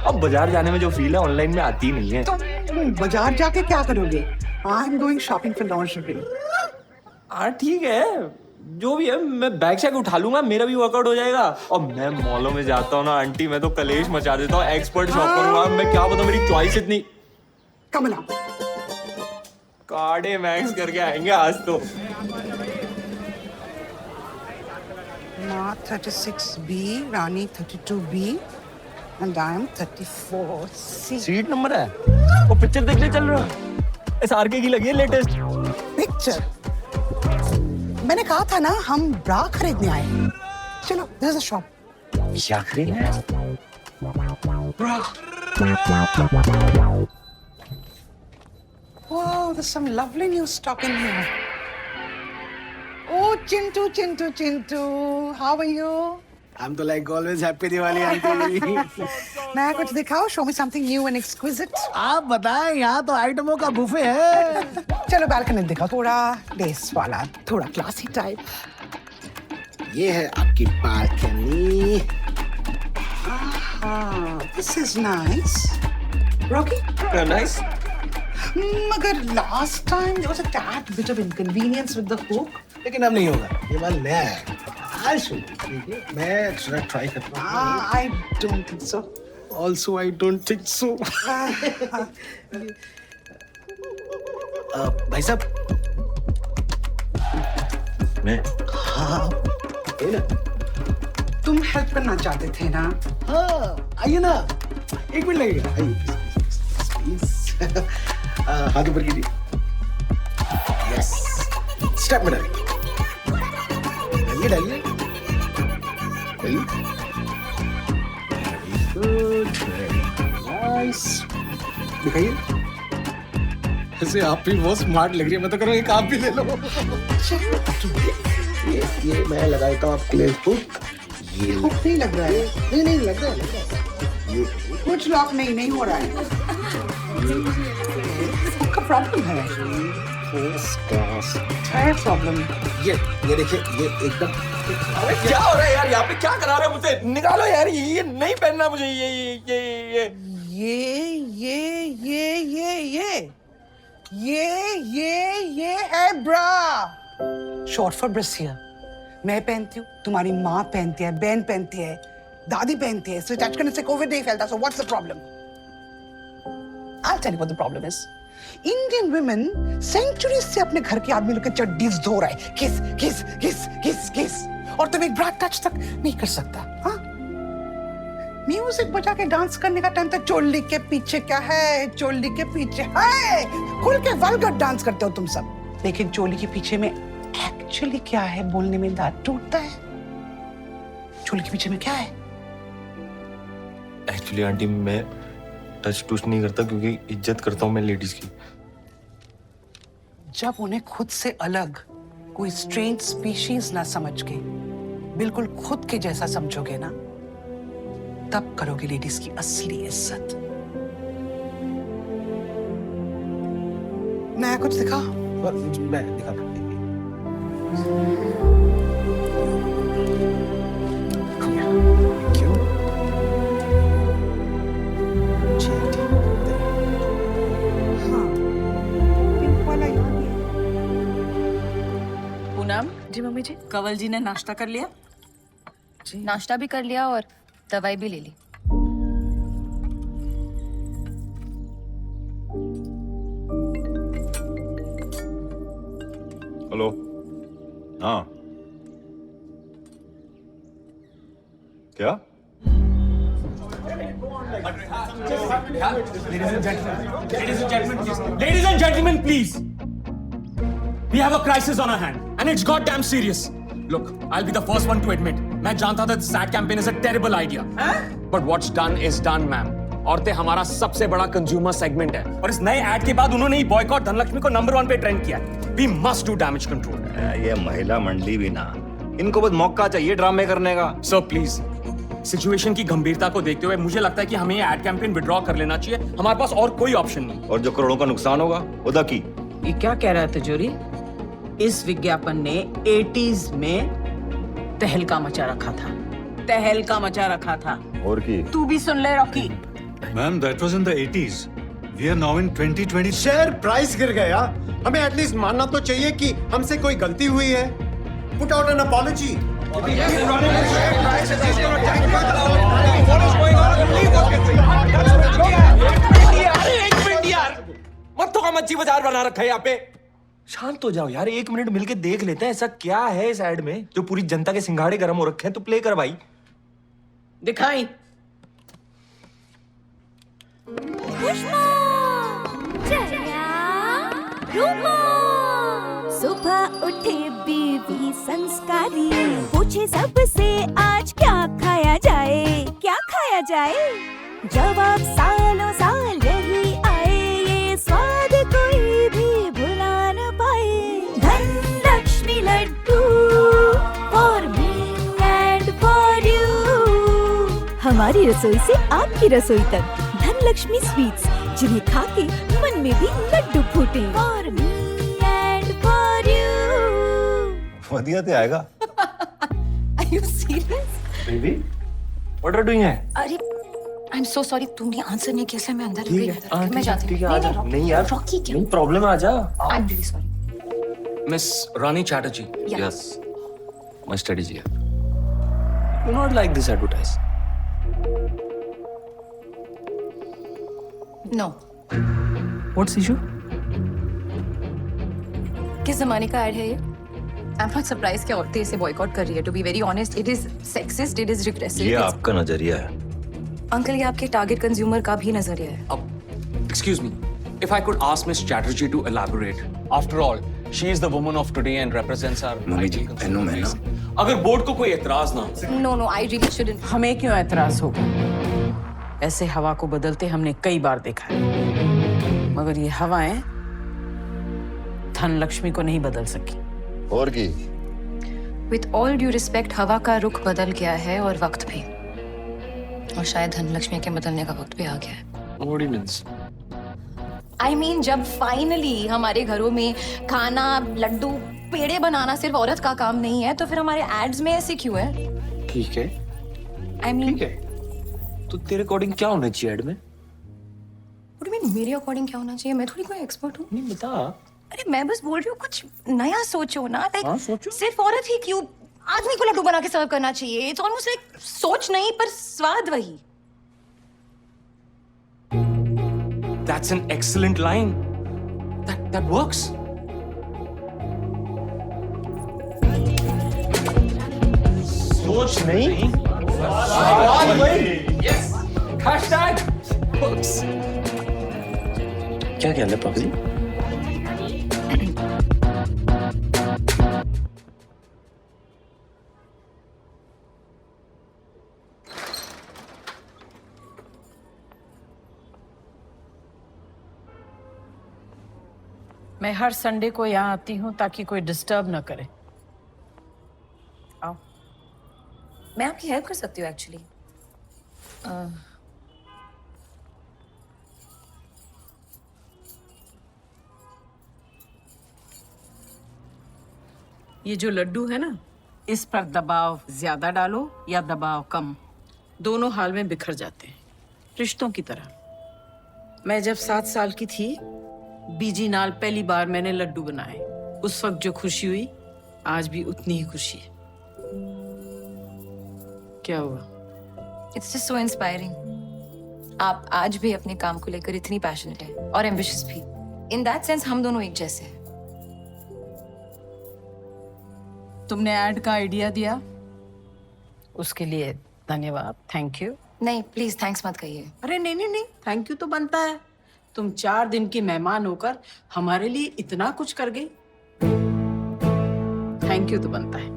अब बाजार जाने में जो फील है ऑनलाइन में आती नहीं है। तो बाजार जाके क्या करोगे? I'm going shopping for lingerie. हाँ ठीक है, जो भी है मैं बैग शैग उठा लूंगा, मेरा भी वर्कआउट हो जाएगा। और मैं मॉलों में जाता हूँ ना आंटी, मैं तो कलेश मचा देता हूँ, एक्सपर्ट शॉपर हूँ। मैं क्या बताऊँ, मेरी चॉइस इतनी। कमला कार्डे मैक्स करके आएंगे आज तो। माँ 36B, Rani 32B, and I'm 34C. Seat number है। वो पिक्चर देखने चल रहा है, SRK की लगी है लेटेस्ट पिक्चर। मैंने कहा था ना, हम ब्रा खरीदने आए हैं। चलो, there's a shop. क्या खरीदना है? Bra. Wow, there's some lovely new stock in here. Oh, Chintu, how are you? I'm तो like always happy Diwali aunty. नया कुछ दिखाओ, show me something new and exquisite. आप बताएं, यहाँ तो आइटमों का बुफे है। चलो बालकनी दिखाओ, थोड़ा लेस वाला, थोड़ा क्लासी टाइप। ये है आपकी balcony. This is nice. Rocky? Nice. मगर last time there was a tad bit of inconvenience with the hook. लेकिन अब नहीं होगा, ये माल नया है। I'll show you, ठीक है? मैं थोड़ा ट्राई करता हूँ। I don't think so. Also, I don't think so. भाई साहब। मैं? हाँ, ये ना। तुम हेल्प करना चाहते थे ना? हाँ, आइए ना। एक मिनट लगेगा। आइए, प्लीज। हाथ ऊपर कीजिए। यस। स्टेप में डालिए। डालिए। Good, very nice. दिखाइए। ऐसे आप भी बहुत स्मार्ट लग रही है, मैं तो करूँ एक आप भी ले लो। ये मैं लगाता हूँ आपके लिए हुक। ये हुक नहीं लग रहा है। नहीं लग रहा है। ये कुछ लॉक नहीं हो रहा है। हुक का प्रॉब्लम है। है प्रॉब्लम। ये देखिए, ये एकदम। क्या हो रहा है यार, यहाँ पे क्या करा रहे हो मुझे? निकालो यार, ये नहीं पहनना मुझे। ये है ब्रा। Short for brassiere. मैं पहनती हूँ, तुम्हारी माँ पहनती है, बहन पहनती है, दादी पहनती है। So that's से कोविड नहीं फैलता। So what's the problem? I'll tell you what the problem is. Indian women centuries से अपने घर के आदमी लोग के चड्डीज धो रहे हैं। किस किस किस किस किस, और तुम एक ब्रा टच तक नहीं कर सकता। हाँ, म्यूजिक बजा के डांस करने का टाइम था। चोली के पीछे क्या है? चोली के पीछे है। खुल के वल्गर डांस करते हो तुम सब, लेकिन चोली के पीछे में एक्चुअली क्या है? बोलने में दांत टूटता है? चोली के पीछे में क्या है? एक्चुअली आंटी मैं टच टूच नहीं करता क्योंकि इज्जत करता हूँ मैं लेडीज की। जब उन्हें खुद से अलग कोई स्ट्रेंज स्पीशीज ना समझ के बिल्कुल खुद के जैसा समझोगे ना, तब करोगे लेडीज की असली इज्जत। नया कुछ दिखा? मैं दिखा क्यों? पूनम, जी मम्मी जी। कंवल जी ने नाश्ता कर लिया? नाश्ता भी कर लिया और दवाई भी ले ली। हेलो। हाँ क्या? Ladies and gentlemen, please. We have a crisis on our hand, and it's goddamn serious. Look, I'll be the first one to admit, मैं जानता था this ad campaign is a terrible idea. But what's done is done, ma'am. औरतें हमारा सबसे बड़ा consumer segment है, और इस नए ad के बाद उन्होंने ही बॉयकॉट धनलक्ष्मी को नंबर 1 पे ट्रेंड किया है. We must do damage control. ये महिला मंडली भी ना, इनको बस मौका चाहिए ड्रामे करने का। Sir, please. सिचुएशन की गंभीरता को देखते हुए मुझे लगता है कि हमें ये एड कैंपेन विड्रॉ कर लेना चाहिए। हमारे पास और कोई ऑप्शन नहीं। और जो करोड़ों का नुकसान होगा उदा की। ये क्या कह रहा है तिजोरी? इस विज्ञापन ने 80s में तहलका मचा रखा था। तहलका मचा रखा था। और की? तू भी सुन ले Rocky. Ma'am, that was in the 80s. We are now in 2020. Share price गिर गया, हमें एटलीस्ट मानना तो चाहिए कि हमसे कोई गलती हुई है। Put out an apology. मत तो का मच्छी बाजार बना रखा है यहाँ पे। शांत हो जाओ यार, 1 मिनट मिलके देख लेते हैं ऐसा क्या है इस एड में जो पूरी जनता के सिंघाड़े गर्म हो रखे हैं। तो प्ले कर भाई। दिखाई। सुबह उठे बीवी संस्कारी, पूछे सबसे आज क्या खाया जाए, क्या खाया जाए। जवाब सालों साल यही आए, ये स्वाद कोई भी भुला न पाए। Dhanlakshmi laddu for me and for you. हमारी रसोई से आपकी रसोई तक धनलक्ष्मी स्वीट्स, जिन्हें खा के मन में भी लड्डू फूटे। For me and for you. वधिया ते आएगा। Are you serious? Baby, what are you doing है? अरे I'm so sorry, तूने आंसर नहीं किया, मैं अंदर ठीक है, मैं जाती हूँ। ठीक है, आजा। नहीं यार, रॉकी क्या? नहीं प्रॉब्लम है, आजा। I'm really sorry. Miss Rani Chatterjee. Yeah. Yes, my studies here. You not like this advertise? No. What's issue? किस जमाने का ऐड है ये? I'm not surprised कि औरतें इसे बॉयकॉट कर रही है। To be very honest, it is sexist, it is regressive. ये आपका नजरिया है। अंकल, ये आपके टारगेट कंज्यूमर का भी नजरिया है। Excuse me, if I could ask Miss Chatterjee to elaborate. After all, she is the woman of today and represents our ideal consumers. अगर बोर्ड को कोई एतराज ना हो। No, no, I really shouldn't. हमें क्यों एतराज होगा? ऐसे हवा को बदलते हमने कई बार देखा है, मगर ये हवाएं धनलक्ष्मी को नहीं बदल सकी। और की? With all due respect, हवा का रुख बदल गया है और वक्त भी, और शायद धनलक्ष्मी के बदलने का वक्त भी आ गया है। What do you mean? I mean, जब फाइनली हमारे घरों में खाना, लड्डू, पेड़े बनाना सिर्फ औरत का काम नहीं है, तो फिर हमारे एड्स में ऐसे क्यों है? ठीक है, I mean, ठीक है। तो तेरे अकॉर्डिंग क्या होना चाहिए एड में? What do you mean, मेरे अकॉर्डिंग क्या होना चाहिए? मैं थोड़ी कोई एक्सपर्ट हूँ। नहीं बता। अरे मैं बस बोल रही हूँ, कुछ नया सोचो ना। हाँ, लाइक सोचो। सिर्फ औरत ही क्यों, आदमी को लड्डू बना के सर्व करना चाहिए। इट्स ऑलमोस्ट लाइक सोच नहीं पर स्वाद वही। That's an excellent line. That works. सोच नहीं, Yes. Hashtag works. क्या ख्याल है पापा जी? मैं हर संडे को यहाँ आती हूँ ताकि कोई डिस्टर्ब ना करे। आओ। मैं आपकी हेल्प कर सकती हूँ एक्चुअली। ये जो लड्डू है ना, इस पर दबाव ज्यादा डालो या दबाव कम, दोनों हाल में बिखर जाते हैं, रिश्तों की तरह। मैं जब 7 साल की थी, बीजी नाल पहली बार मैंने लड्डू बनाए। उस वक्त जो खुशी हुई, आज भी उतनी ही खुशी है। क्या हुआ? It's just so inspiring. आप आज भी अपने काम को लेकर इतनी पैशनेट है और एम्बिशियस भी। इन दैट सेंस हम दोनों एक जैसे हैं। तुमने ऐड का आइडिया दिया, उसके लिए धन्यवाद, थैंक यू। नहीं प्लीज थैंक्स मत कहिए। अरे नहीं नहीं नहीं, थैंक यू तो बनता है। तुम 4 दिन की मेहमान होकर हमारे लिए इतना कुछ कर गई, थैंक यू तो बनता है।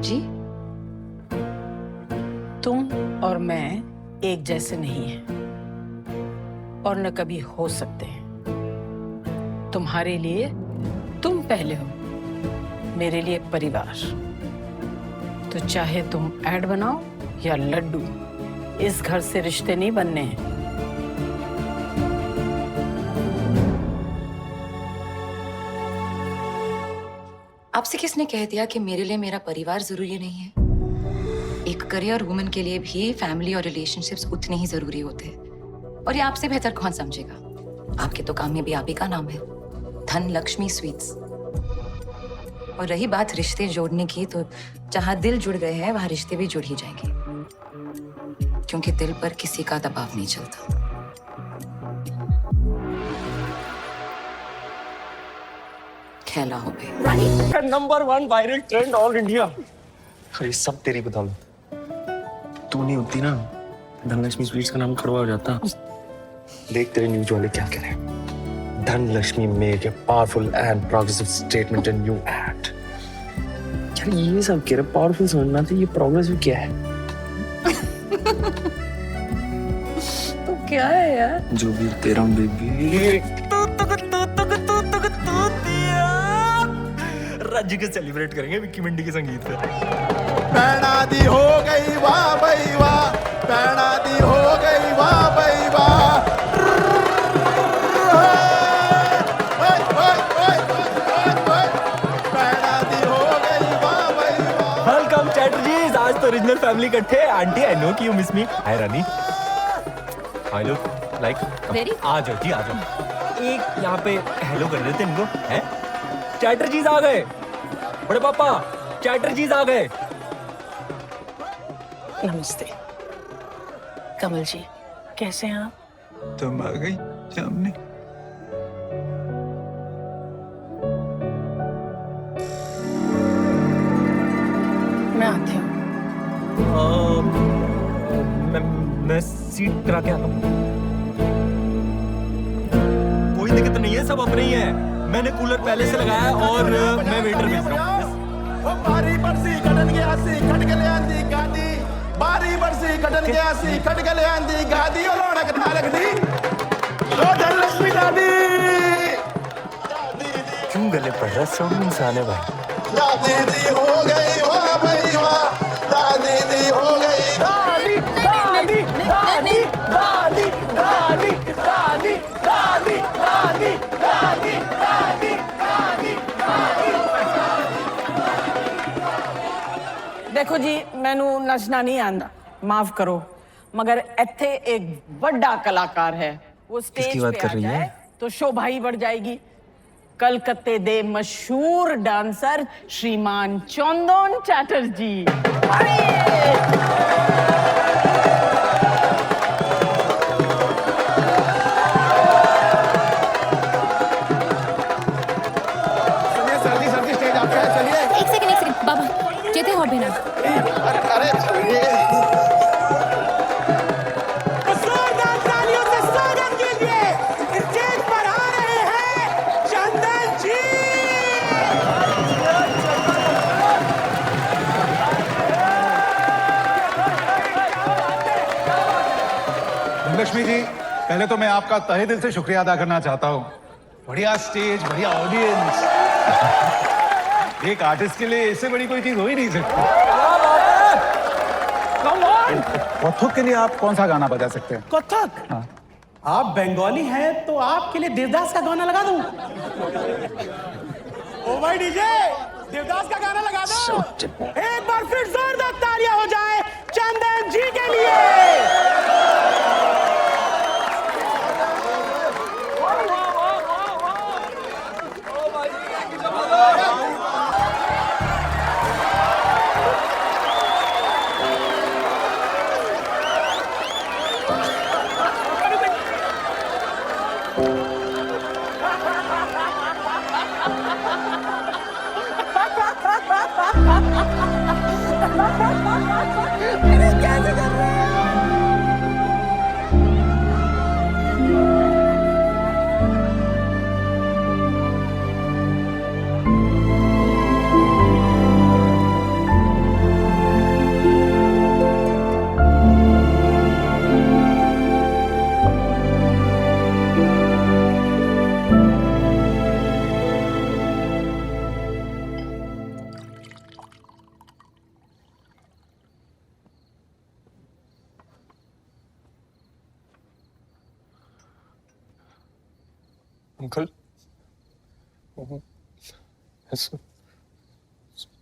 जी? तुम और मैं एक जैसे नहीं हैं और न कभी हो सकते हैं। तुम्हारे लिए तुम पहले हो, मेरे लिए परिवार। तो चाहे तुम ऐड बनाओ या लड्डू, इस घर से रिश्ते नहीं बनने हैं। आपसे किसने कह दिया कि मेरे लिए मेरा परिवार जरूरी नहीं है? एक करियर वुमन के लिए भी फैमिली और रिलेशनशिप्स उतने ही जरूरी होते हैं। और ये आपसे बेहतर कौन समझेगा? आपके तो काम में भी आप ही का नाम है, धन लक्ष्मी स्वीट्स। और रही बात रिश्ते जोड़ने की, तो जहां दिल जुड़ गए हैं वहां रिश्ते भी जुड़ ही जाएंगे, क्योंकि दिल पर किसी का दबाव नहीं चलता। खेला हो गए। Number 1 viral trend all India. ये सब तेरी बदौलत। तू नहीं होती ना, धनलक्ष्मी स्वीट्स का नाम खड़वा हो जाता। देख तेरे न्यूज वाले क्या कह रहे हैं। Dhanlakshmi made a powerful and progressive statement in new ad. यार ये सब कह रहे, पावरफुल समझना था, ये प्रोग्रेसिव क्या है? तो क्या है यार? जो भी तेरा बेबी राज्य के सेलिब्रेट करेंगे विक्की मंडी के संगीत पे। पैना दी हो गई वाह भाई वाह, पैना दी हो गई वाह भाई वाह। पैना दी हो गई वाह भाई वाह। वेलकम चैटर्जीज, आज तो ओरिजिनल फैमिली इकट्ठे। आंटी आई नो कि you miss me. Hi Rani, hi look like आ जाओ जी, आ जाओ। एक यहाँ पे हेलो कर देते इनको, हैं? चैटर्जीज आ गए, बड़े पापा चैटर्जीज आ गए। नमस्ते कमल जी, कैसे हैं आप? तुम आ गई सामने। मैं आती हूँ। मैं सीट करा के आता हूँ। कोई दिक्कत नहीं है, सब अपने ही है। मैंने कूलर पहले से लगाया है और मैं वेटर भेज रहा हूँ। बारी बरसी कटन गया सी कट गले आंदी गादी, बारी बरसी कटन गया सी कट गले आंदी गादी। और रौनक ना लगदी ओ धनलक्ष्मी दादी। क्यों गले पड़ रहा? सब इंसान है भाई। दादी दी हो गई वाह भाई वाह, दादी दी हो गई। दादी दादी दादी दादी दादी दादी दादी दादी दादी दादी दादी। देखो जी, मैनू नचना नहीं आंदा, माफ करो, मगर इत्थे एक बड़ा कलाकार है, वो स्टेज किसकी बात पे कर आ रही जाए है? तो शोभा ही बढ़ जाएगी। कलकत्ते दे मशहूर डांसर श्रीमान चंदन चैटर्जी। सर्दी सर्दी स्टेज आपका है, चलिए। एक सेकंड बाबा, जेते हॉट बेना। अरे चलिए। जोरदार तालियों से स्वागत कीजिए, स्टेज पर आ रहे हैं चंदन जी। लक्ष्मी जी पहले तो मैं आपका तहे दिल से शुक्रिया अदा करना चाहता हूँ। बढ़िया स्टेज, बढ़िया ऑडियंस। एक आर्टिस्ट के लिए इससे बड़ी कोई चीज हो ही नहीं सकती। कथक के लिए आप कौन सा गाना बजा सकते हैं? कथक? हाँ। आप बंगाली हैं तो आपके लिए देवदास का गाना लगा दूं? ओ भाई डीजे, देवदास का गाना लगा दो। एक बार फिर जोरदार तालियां हो जाए चंदन जी के लिए। अंकल,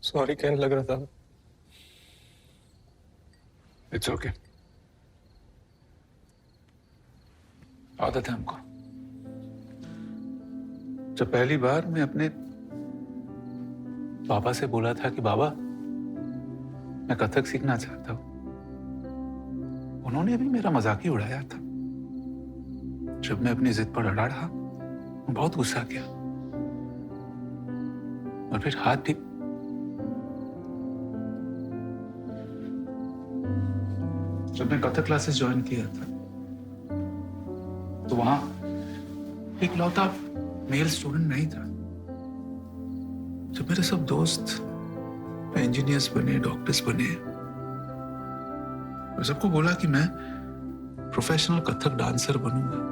सॉरी कहने लग रहा था। It's okay. आदत है हमको। जब पहली बार मैं अपने पापा से बोला था कि बाबा मैं कथक सीखना चाहता हूं, उन्होंने भी मेरा मजाक ही उड़ाया था। जब मैं अपनी जिद पर अड़ा रहा, बहुत गुस्सा किया और फिर हाथ भी। जब मैं कथक क्लासेस ज्वाइन किया था तो वहां एक लौता मेल स्टूडेंट नहीं था। जब मेरे सब दोस्त इंजीनियर्स बने, डॉक्टर्स बने, मैं सबको बोला कि मैं प्रोफेशनल कथक डांसर बनूंगा।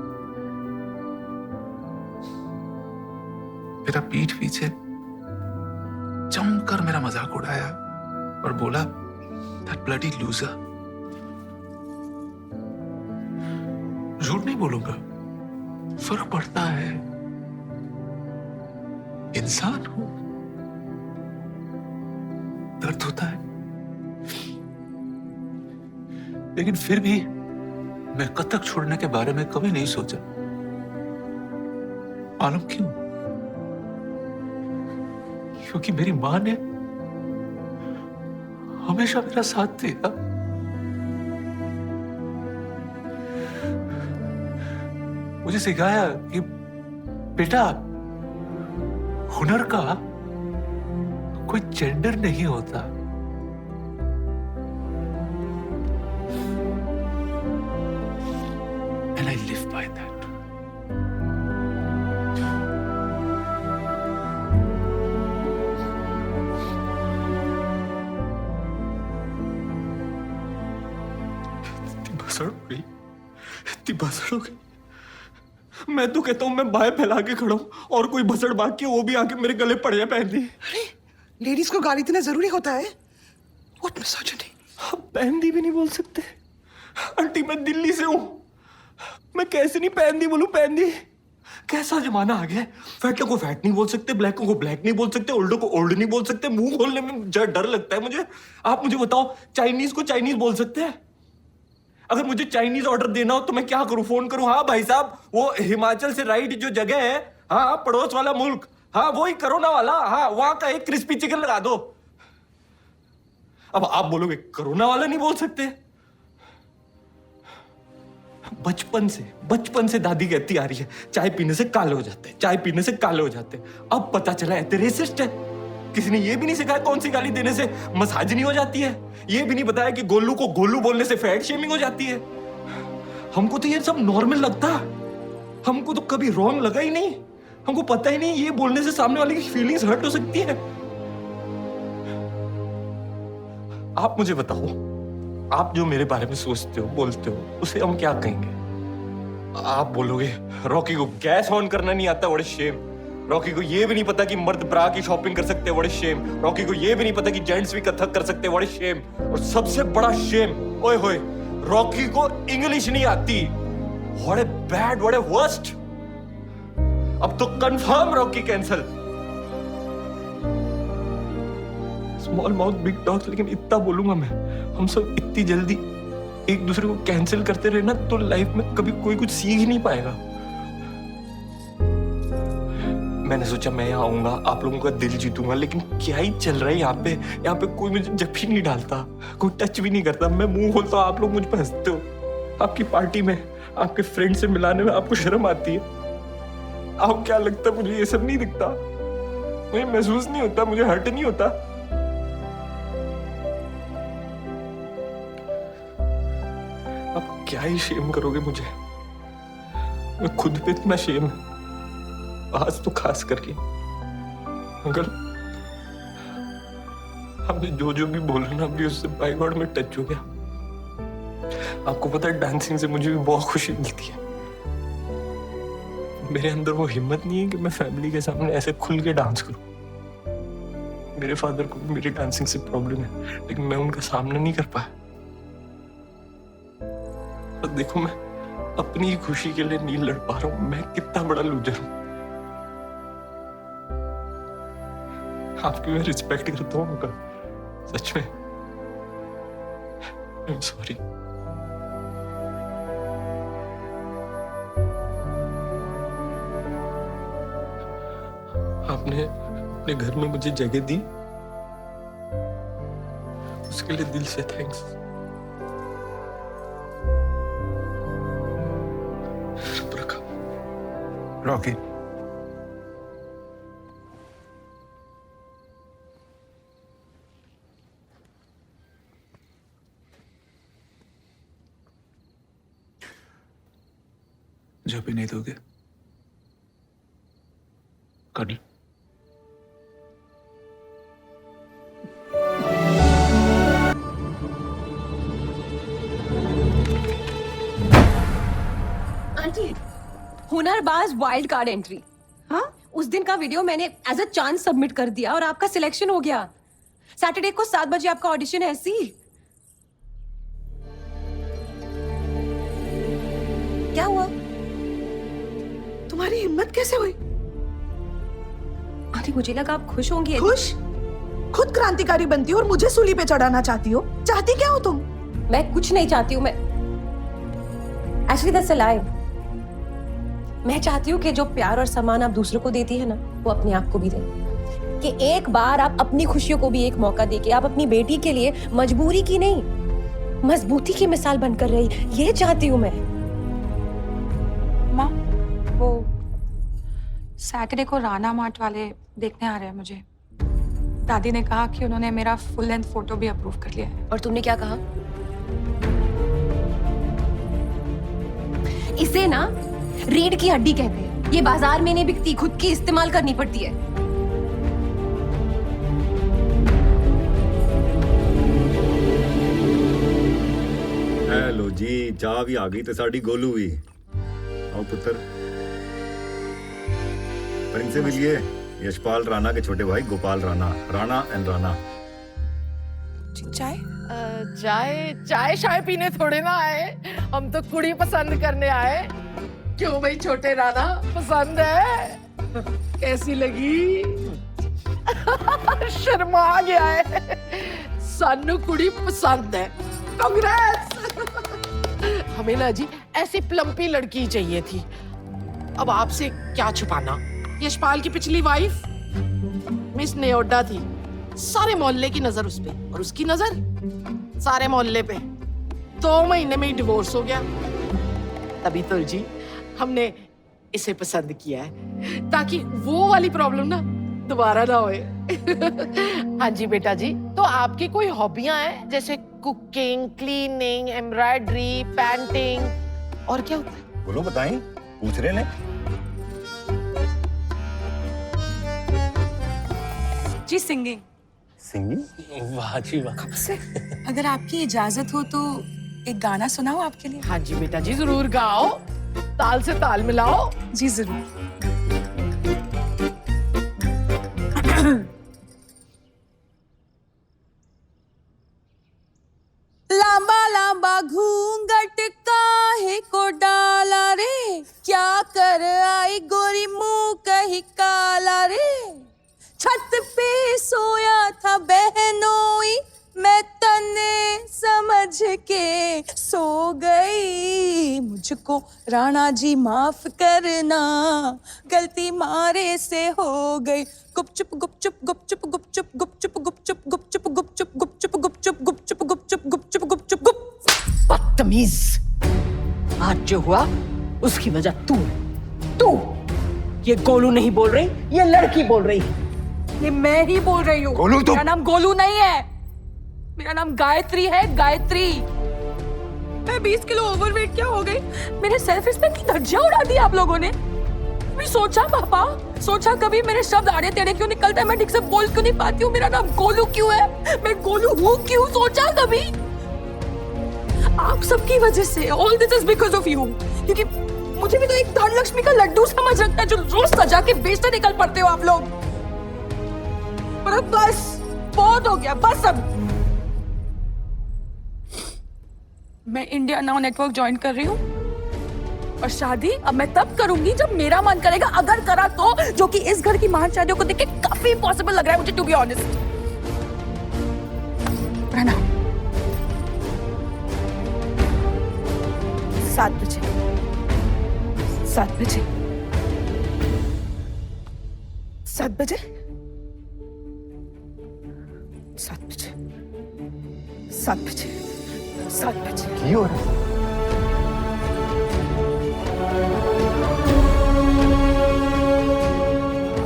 मेरा पीठ पीछे जमकर मेरा मजाक उड़ाया और बोला दैट ब्लडी लूजर। झूठ नहीं बोलूंगा, फर्क पड़ता है। इंसान हूं, दर्द होता है, लेकिन फिर भी मैं कथक छोड़ने के बारे में कभी नहीं सोचा। मालूम क्यों? क्योंकि मेरी मां ने हमेशा मेरा साथ दिया। मुझे सिखाया कि बेटा, हुनर का कोई जेंडर नहीं होता। And I live by that. इतनी भसड़ हो गई। मैं तो कहता हूँ मैं बाएं फैला के खड़ा हूँ और कोई भसड़ भाग के वो भी आके मेरे गले पड़ जाए पहन दी। अरे लेडीज को गाली देना जरूरी होता है? What misogyny? आप पहनदी भी नहीं बोल सकते। आंटी मैं दिल्ली से हूँ, मैं कैसे नहीं पहनदी बोलूं पहनदी? कैसा जमाना आ गया है। फैट को फैट नहीं बोल सकते, ब्लैक को ब्लैक नहीं बोल सकते, ओल्डो को ओल्ड नहीं बोल सकते। मुंह खोलने में डर लगता है मुझे। आप मुझे बताओ, चाइनीज को चाइनीज बोल सकते हैं? अगर मुझे चाइनीज ऑर्डर देना हो तो मैं क्या करूं? फोन करूं? हाँ भाई साहब, वो हिमाचल से राइट जो जगह है, हाँ पड़ोस वाला मुल्क, हाँ वही कोरोना वाला, हाँ वहां का एक क्रिस्पी चिकन लगा दो। अब आप बोलोगे कोरोना वाला नहीं बोल सकते? बचपन से दादी कहती आ रही है चाय पीने से काले हो जाते, चाय पीने से काले हो जाते। अब पता चला है तेरे रेसिस्ट है। किसी ने ये भी नहीं सिखाया कौन सी गाली देने से मसाज नहीं हो जाती है। ये भी नहीं बताया कि गोलू को गोलू बोलने से फैट शेमिंग हो जाती है। हमको तो ये सब नॉर्मल लगता, हमको तो कभी रॉन्ग लगा ही नहीं। हमको पता ही नहीं ये बोलने से सामने वाले की फीलिंग्स हर्ट हो सकती है। आप मुझे बताओ, आप जो मेरे बारे में सोचते हो बोलते हो उसे हम क्या कहेंगे? आप बोलोगे रॉकी को गैस ऑन करना नहीं आता, व्हाट अ शेम। रॉकी को ये भी नहीं पता कि मर्द ब्रा की शॉपिंग कर सकते हैं, व्हाट अ शेम। रॉकी को ये भी नहीं पता कि जेंट्स भी कथक कर सकते हैं, व्हाट अ शेम। और सबसे बड़ा शेम, ओए होए, रॉकी को इंग्लिश नहीं आती, what a bad, what a worst. अब तो confirm Rocky cancel. Small mouth big talk, लेकिन इतना बोलूंगा मैं, हम सब इतनी जल्दी एक दूसरे को कैंसिल करते रहे ना तो लाइफ में कभी कोई कुछ सीख ही नहीं पाएगा। मैंने सोचा मैं यहाँ आऊंगा, आप लोगों का दिल जीतूंगा, लेकिन क्या ही चल रहा है यहाँ पे। यहाँ पे कोई मुझे जब भी नहीं डालता, कोई टच भी नहीं करता। मैं मुंह खोलता हूँ, आप लोग मुझ पर हंसते हो। आपकी पार्टी में आपके फ्रेंड से मिलाने में आपको शर्म आती है। आपको क्या लगता है मुझे ये सब नहीं दिखता? मुझे महसूस नहीं होता, मुझे हर्ट नहीं होता? आप क्या ही शेम करोगे मुझे? मैं खुद पे इतना शेम है, आज तो खास करके। अंकल, हमने जो भी बोला ना अभी, उससे बाय गॉड में टच हो गया। आपको पता है डांसिंग से मुझे भी बहुत खुशी मिलती है। मेरे अंदर वो हिम्मत नहीं है कि मैं फैमिली के सामने ऐसे खुल के डांस करूं। मेरे फादर को भी मेरी डांसिंग से प्रॉब्लम है, लेकिन मैं उनका सामना नहीं कर पाया। और देखो, मैं अपनी ही खुशी के लिए नहीं लड़ पा रहा हूं। मैं कितना बड़ा लूजर हूं। आपकी मैं रिस्पेक्ट करता हूं उनका, सच में। I am sorry. आपने अपने घर में मुझे जगह दी, उसके लिए दिल से थैंक्स। रॉकी, जब भी नहीं दोगे कर। Aunty, Hunarbaaz wild card entry. हाँ, उस दिन का वीडियो मैंने एज अ चांस सबमिट कर दिया और आपका सिलेक्शन हो गया। सैटरडे को 7 बजे आपका ऑडिशन है। सी क्या हुआ? तुम्हारी हिम्मत कैसे हुई? आंटी, मुझे लगा आप खुश होंगी। खुश? खुद क्रांतिकारी बनती हो और मुझे सूली पे चढ़ाना चाहती हो। चाहती क्या हो तुम? मैं कुछ नहीं चाहती हूँ। मैं एक्चुअली दैट्स अ लाई। मैं चाहती हूँ कि जो प्यार और सम्मान आप दूसरों को देती है ना, वो अपने आप को भी दे। कि एक बार आप अपनी खुशियों को भी एक मौका देके आप अपनी बेटी के लिए मजबूरी की नहीं, मजबूती की मिसाल बनकर रही। ये चाहती हूँ मैं। माँ, वो सैटरडे को राणा मार्ट वाले देखने आ रहे हैं मुझे। दादी ने कहा कि उन्होंने मेरा फुल लेंथ फोटो भी अप्रूव कर लिया है। और तुमने क्या कहा? इसे ना रीढ़ की हड्डी कहते हैं। ये बाजार में नहीं बिकती, खुद की इस्तेमाल करनी पड़ती है। हेलो जी, चाह भी आ गई तो साड़ी गोलू भी। आओ पुत्र, पर इनसे मिलिए, यशपाल राणा के छोटे भाई गोपाल राणा, राणा एंड राणा। चाय? चाय चाय पीने थोड़े ना आए, हम तो कुड़ी पसंद करने आए। क्यों भाई छोटे राणा, पसंद है? कैसी लगी? शर्मा गया है। सानू कुड़ी पसंद है। कांग्रेस। हमें ना जी ऐसी प्लम्पी लड़की चाहिए थी। अब आपसे क्या छुपाना, यशपाल की पिछली वाइफ मिस नेओडा थी। सारे मोहल्ले की नजर उस पे और उसकी नजर सारे मोहल्ले पे। 2 महीने में ही डिवोर्स हो गया। तभी तो जी हमने इसे पसंद किया है, ताकि वो वाली प्रॉब्लम ना दोबारा ना होए। हाँ जी बेटा जी, तो आपकी कोई हॉबियां हैं, जैसे कुकिंग, क्लीनिंग, एम्ब्रॉयडरी, पेंटिंग, और क्या होता है? बोलो, बताएं, पूछ रहे ने। जी सिंगिंग। सिंगिंग? वाह जी वाह। अगर आपकी इजाजत हो तो एक गाना सुनाओ आपके लिए। हाँ जी बेटा जी, जरूर गाओ। ताल से ताल मिलाओ। जी जरूर। लांबा लांबा घूंघट काहे को डाला रे, क्या कर आई गोरी मुंह कहीं काला रे। छत पे सोया था बहनोई, मैं तने समझ के सो गई। मुझको राणा जी माफ करना, गलती मारे से हो गई। गुपचुप गुपचुप गुपचुप गुपचुप गुपचुप गुपचुप गुपचुप गुपचुप गुपचुप गुपचुप गुपचुप गुपचुप गुपचुप गुपचुप गुप। बदतमीज, आज जो हुआ उसकी वजह तू। ये गोलू नहीं बोल रही, ये लड़की बोल रही है। ये मैं ही बोल रही हूँ। गोलू तो- मेरा नाम गोलू नहीं है, मेरा नाम गायत्री है, गायत्री। मैं 20 किलो ओवरवेट क्या हो गई, मेरे सेल्फ रिस्पेक्ट की धज्जियां उड़ा दी आप लोगों ने। कभी सोचा पापा, सोचा कभी मेरे शब्द आड़े टेढ़े क्यों निकलते हैं, मैं ठीक से बोल क्यों नहीं पाती हूँ, मेरा नाम गोलू क्यों है, मैं गोलू हूँ क्यों, सोचा कभी? आप सबकी वजह से, all this is because of you. क्योंकि मुझे भी तो एक धन लक्ष्मी का लड्डू समझ रखता है जो रोज सजा के बेचते निकल पड़ते हो आप लोग। पर अब बस बहुत हो गया, बस अब मैं इंडिया नाउ नेटवर्क ज्वाइन कर रही हूँ और शादी अब मैं तब करूंगी जब मेरा मन करेगा, अगर करा तो, जो कि इस घर की महान शादियों को देख के काफी इम्पॉसिबल लग रहा है मुझे, टू बी ऑनेस्ट। प्रणाम। 7 बजे 7 बजे 7 बजे 7 बजे 7 बजे 7 बजे की हो रहा है?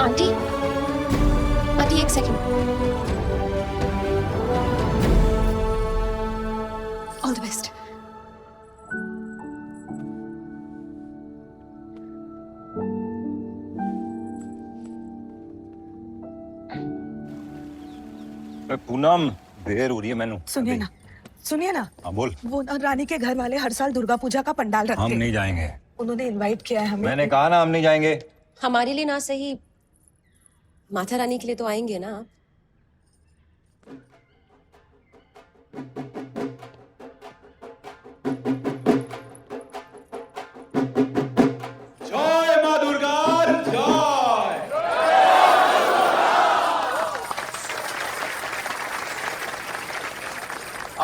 आंटी, आंटी एक सेकंड। All the best. पूनम, देर हो रही है मैनू। सुनिए ना, हाँ बोल। वो रानी के घर वाले हर साल दुर्गा पूजा का पंडाल रखते हम हैं। नहीं जाएंगे। उन्होंने इनवाइट किया है हमें। मैंने कहा ना हम नहीं जाएंगे। हमारे लिए ना सही, माता रानी के लिए तो आएंगे ना आप। জয় মা দুর্গার জয়।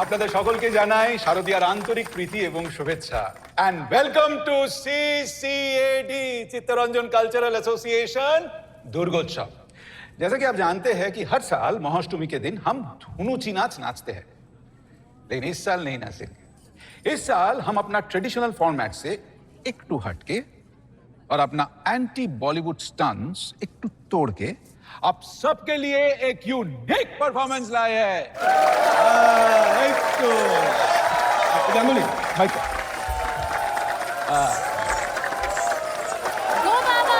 আপনাদের সকলকে জানাই শারদীয়ার আন্তরিক প্রীতি এবং শুভেচ্ছা। And welcome to CCAD Chittaranjan cultural association Durgotsav. जैसा कि आप जानते हैं कि हर साल महाअष्टमी के दिन हम धुनुची नाच नाचते हैं, लेकिन इस साल नहीं नाचेंगे। इस साल हम अपना ट्रेडिशनल फॉर्मेट से एकटू हटके और अपना एंटी बॉलीवुड स्टंट्स एकटू तोड़ के आप सबके लिए एक यूनिक परफॉर्मेंस लाए हैं। गांगुली माइक। गो बाबा।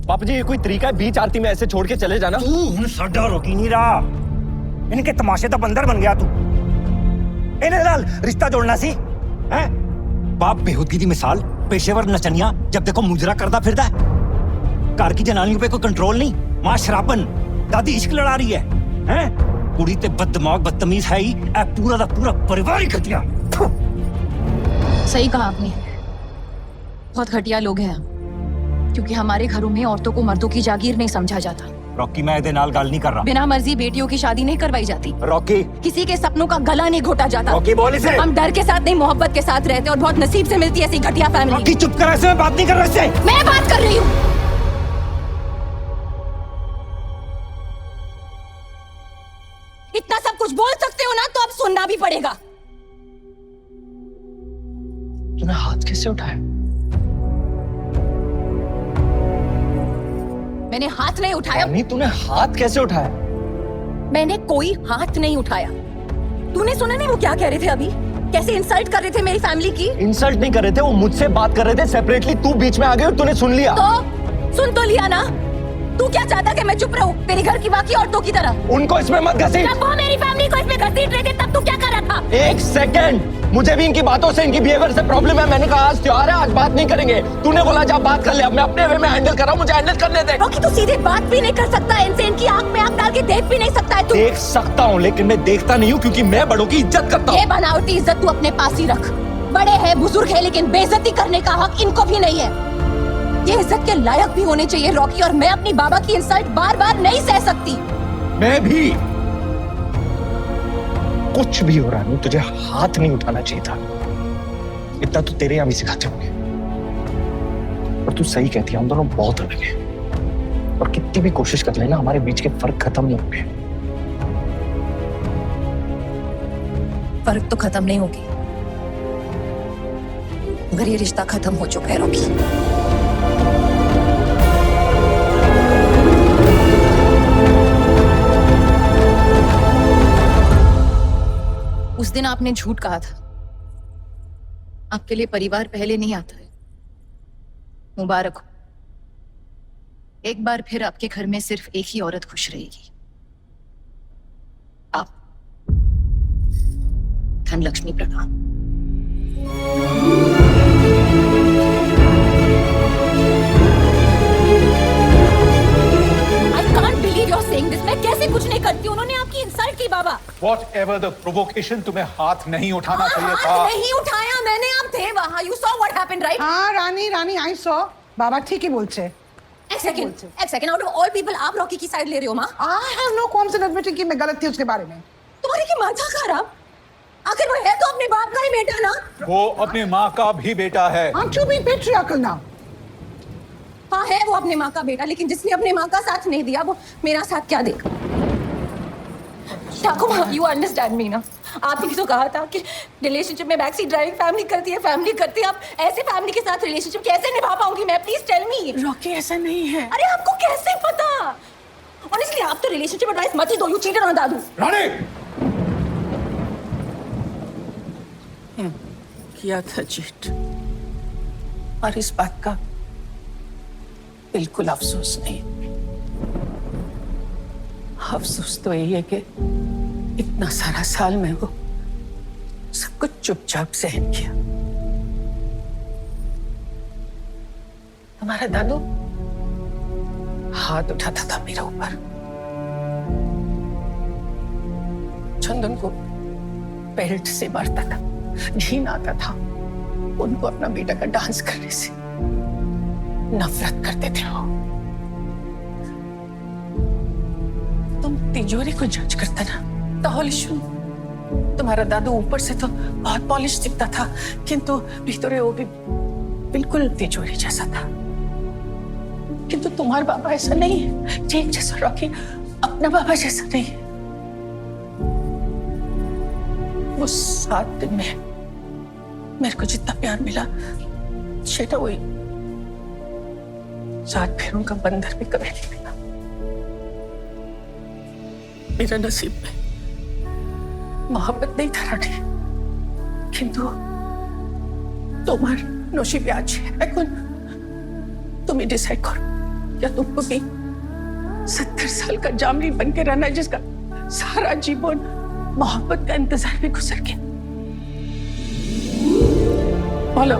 पापा जी ये कोई तरीका है बीच आरती में ऐसे छोड़ के चले जाना? तू साडा रोकी नहीं रहा, इनके तमाशे तो बंदर बन गया तू। इन्हें नाल रिश्ता जोड़ना सी हैं? बाप बेहूदगी दी मिसाल, पेशेवर नचनिया जब देखो मुजरा करदा फिरदा है। घर की जनानियों पे कोई कंट्रोल नहीं, मां शराबन, दादी इश्क लड़ा रही है हैं? कुड़ी ते बददिमाग बदतमीज है ही, ए पूरा दा पूरा परिवार ही घटिया। सही कहा आपने, बहुत घटिया लोग हैं, क्योंकि हमारे घरों में औरतों को मर्दों की जागीर नहीं समझा जाता। रॉकी मैं इहदे नाल गल नहीं कर रहा। बिना मर्जी बेटियों की शादी नहीं करवाई जाती। रॉकी किसी के सपनों का गला नहीं घोटा जाता। रॉकी बोल इसे। हम डर के साथ नहीं मोहब्बत के साथ रहते और बहुत नसीब से मिलती है ऐसी घटिया फैमिली। रॉकी चुप कर, ऐसे में बात नहीं कर रहा इससे। मैं बात कर रही हूँ। इतना सब कुछ बोल सकते हो ना, तो अब सुनना भी पड़ेगा। तूने हाथ कैसे उठाया? मैंने हाथ नहीं उठाया। नहीं, तूने हाथ कैसे उठाया? मैंने कोई हाथ नहीं उठाया। तूने सुना नहीं वो क्या कह रहे थे अभी? कैसे इंसल्ट कर रहे थे मेरी फैमिली की? इंसल्ट नहीं कर रहे थे, वो मुझसे बात कर रहे थे सेपरेटली, तू बीच में आ गई और तूने सुन लिया। तो सुन तो लिया ना, तू क्या चाहता कि मैं चुप रहूं तेरी घर की बाकी औरतों की तरह? उनको इसमें मत घसीट। जब वो मेरी फैमिली को इसमें घसीट रहे थे तब तू क्या कर रहा था? एक सेकंड, मुझे भी इनकी बातों से, इनकी बिहेवियर से प्रॉब्लम है। मैंने कहा आज त्योहार है, आज बात नहीं करेंगे। तूने बोला जब बात कर ले, अब मैं अपने वे में हैंडल कर रहा हूँ, मुझे हैंडल करने दे। रॉकी तू सीधे बात भी नहीं कर सकता, इनसे इनकी आंख में आंख डाल के देख भी नहीं सकता है तू। देख सकता हूँ लेकिन मैं देखता नहीं हूँ क्योंकि मैं बड़ों की इज्जत करता हूँ। ये बनावटी इज्जत तू अपने पास ही रख। बड़े हैं, बुजुर्ग है, लेकिन बेइज्जती करने का हक इनको भी नहीं है। ये इज्जत के लायक भी होने चाहिए रॉकी, और मैं अपनी बाबा की इंसल्ट बार बार नहीं सह सकती। मैं भी। कुछ भी हो रहा है, तुझे हाथ नहीं उठाना चाहिए था। इतना तो तेरे यहाँ भी सिखाते होंगे। और तू सही कहती है, हम दोनों बहुत अलग हैं। और कितनी भी कोशिश कर लेना, हमारे बीच के फर्क खत्म नहीं होंगे। फर्क तो खत्म नहीं होगी, मगर ये रिश्ता खत्म हो चुका है रॉकी। उस दिन आपने झूठ कहा था। आपके लिए परिवार पहले नहीं आता है। मुबारक हो, एक बार फिर आपके घर में सिर्फ एक ही औरत खुश रहेगी, आप। धनलक्ष्मी प्रधान। मैं कैसे कुछ नहीं करती? उन्होंने आपकी इंसल्ट की बाबा। Whatever the provocation, तुम्हें हाथ नहीं उठाना चाहिए था। हाथ नहीं उठाया मैंने, आप थे वहाँ। You saw what happened, right? हाँ रानी I saw। बाबा ठीक ही बोलते। एक second, out of all people आप रॉकी की साइड ले रहे हो माँ? I have no qualms in admitting कि मैं गलत थी उसके बारे में। तुम्हारी की माथा खराब? आखिर वो है तो अपने बाप का ही बेटा ना? वो अपनी माँ का भी बेटा है। Aren't you being patriarchal now? हाँ है वो अपने माँ का बेटा, लेकिन जिसने अपने माँ का साथ नहीं दिया वो मेरा साथ क्या देगा? ठाकुर, you understand me ना? आपने तो कहा था कि रिलेशनशिप में बैक सीट ड्राइविंग फैमिली करती है, फैमिली करती है। आप ऐसे फैमिली के साथ रिलेशनशिप कैसे निभा पाऊंगी मैं? Please tell me. रॉकी ऐसा नहीं है। अरे आपको कैसे पता? ऑनेस्टली आप तो रिलेशनशिप एडवाइस मत ही दो। यू चीटेड ऑन दादू। रानी किया था चीट, और इस बात का बिल्कुल अफसोस नहीं। अफसोस तो यही है कि इतना सारा साल में वो सब कुछ चुपचाप सहन किया। हमारा दादू हाथ उठाता था मेरे ऊपर, चंदन को बेल्ट से मारता था, घीन आता था उनको अपना बेटा का डांस करने से। नफरत करते थे वो। तुम तिजोरी को जज करता ना, तुम्हारा दादू ऊपर से तो बहुत पॉलिश दिखता था, किंतु भीतरे वो भी बिल्कुल तिजोरी जैसा था। किंतु तुम्हारा बाबा ऐसा नहीं है, चेक जैसा रॉकी अपना बाबा जैसा नहीं है। वो 7 दिन में मेरे को जितना प्यार मिला, शेटा वही 7 फेरों का बंदर भी कभी नहीं मिला। मेरा नसीब में मोहब्बत नहीं था रानी, किंतु तुम्हार नसीब आज है। तुम ही डिसाइड करो, क्या तुमको भी 70 साल का जामनी बन के रहना है जिसका सारा जीवन मोहब्बत का इंतजार में गुजर गया? बोलो।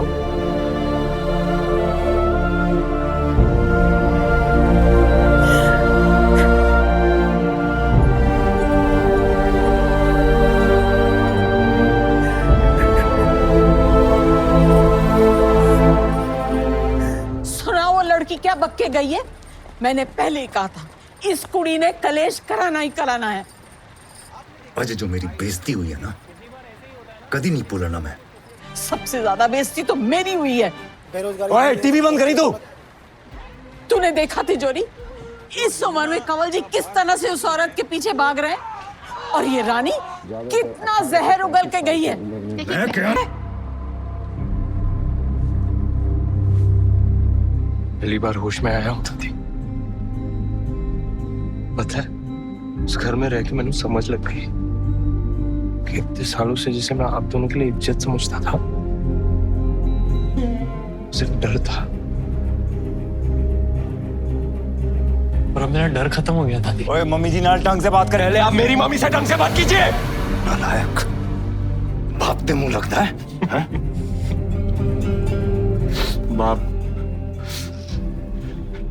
क्या बक्के गई है? मैंने पहले ही कहा था इस कुड़ी ने कलेश कराना ही कराना है। आज जो मेरी बेइज्जती हुई है ना, कभी नहीं भूलना मैं। सबसे ज्यादा बेइज्जती तो मेरी हुई है। ओए टीवी बंद करी तू। तूने देखा तिजोरी, इस उम्र में कंवल जी किस तरह से उस औरत के पीछे भाग रहे हैं, और ये रानी कितना जहर उगल के गई है। मैं क्या? पहली बार होश में आया होता थी। पता है, उस घर में रह के मैंने समझ लग गई कि इतने सालों से जिसे मैं आप दोनों के लिए इज्जत समझता था, सिर्फ डर था। और अब मेरा डर खत्म हो गया दादी। ओए मम्मी जी नाल ढंग से बात कर। पहले आप मेरी मम्मी से ढंग से बात कीजिए। नालायक, बाप दे मुंह लगता है, हैं? बाप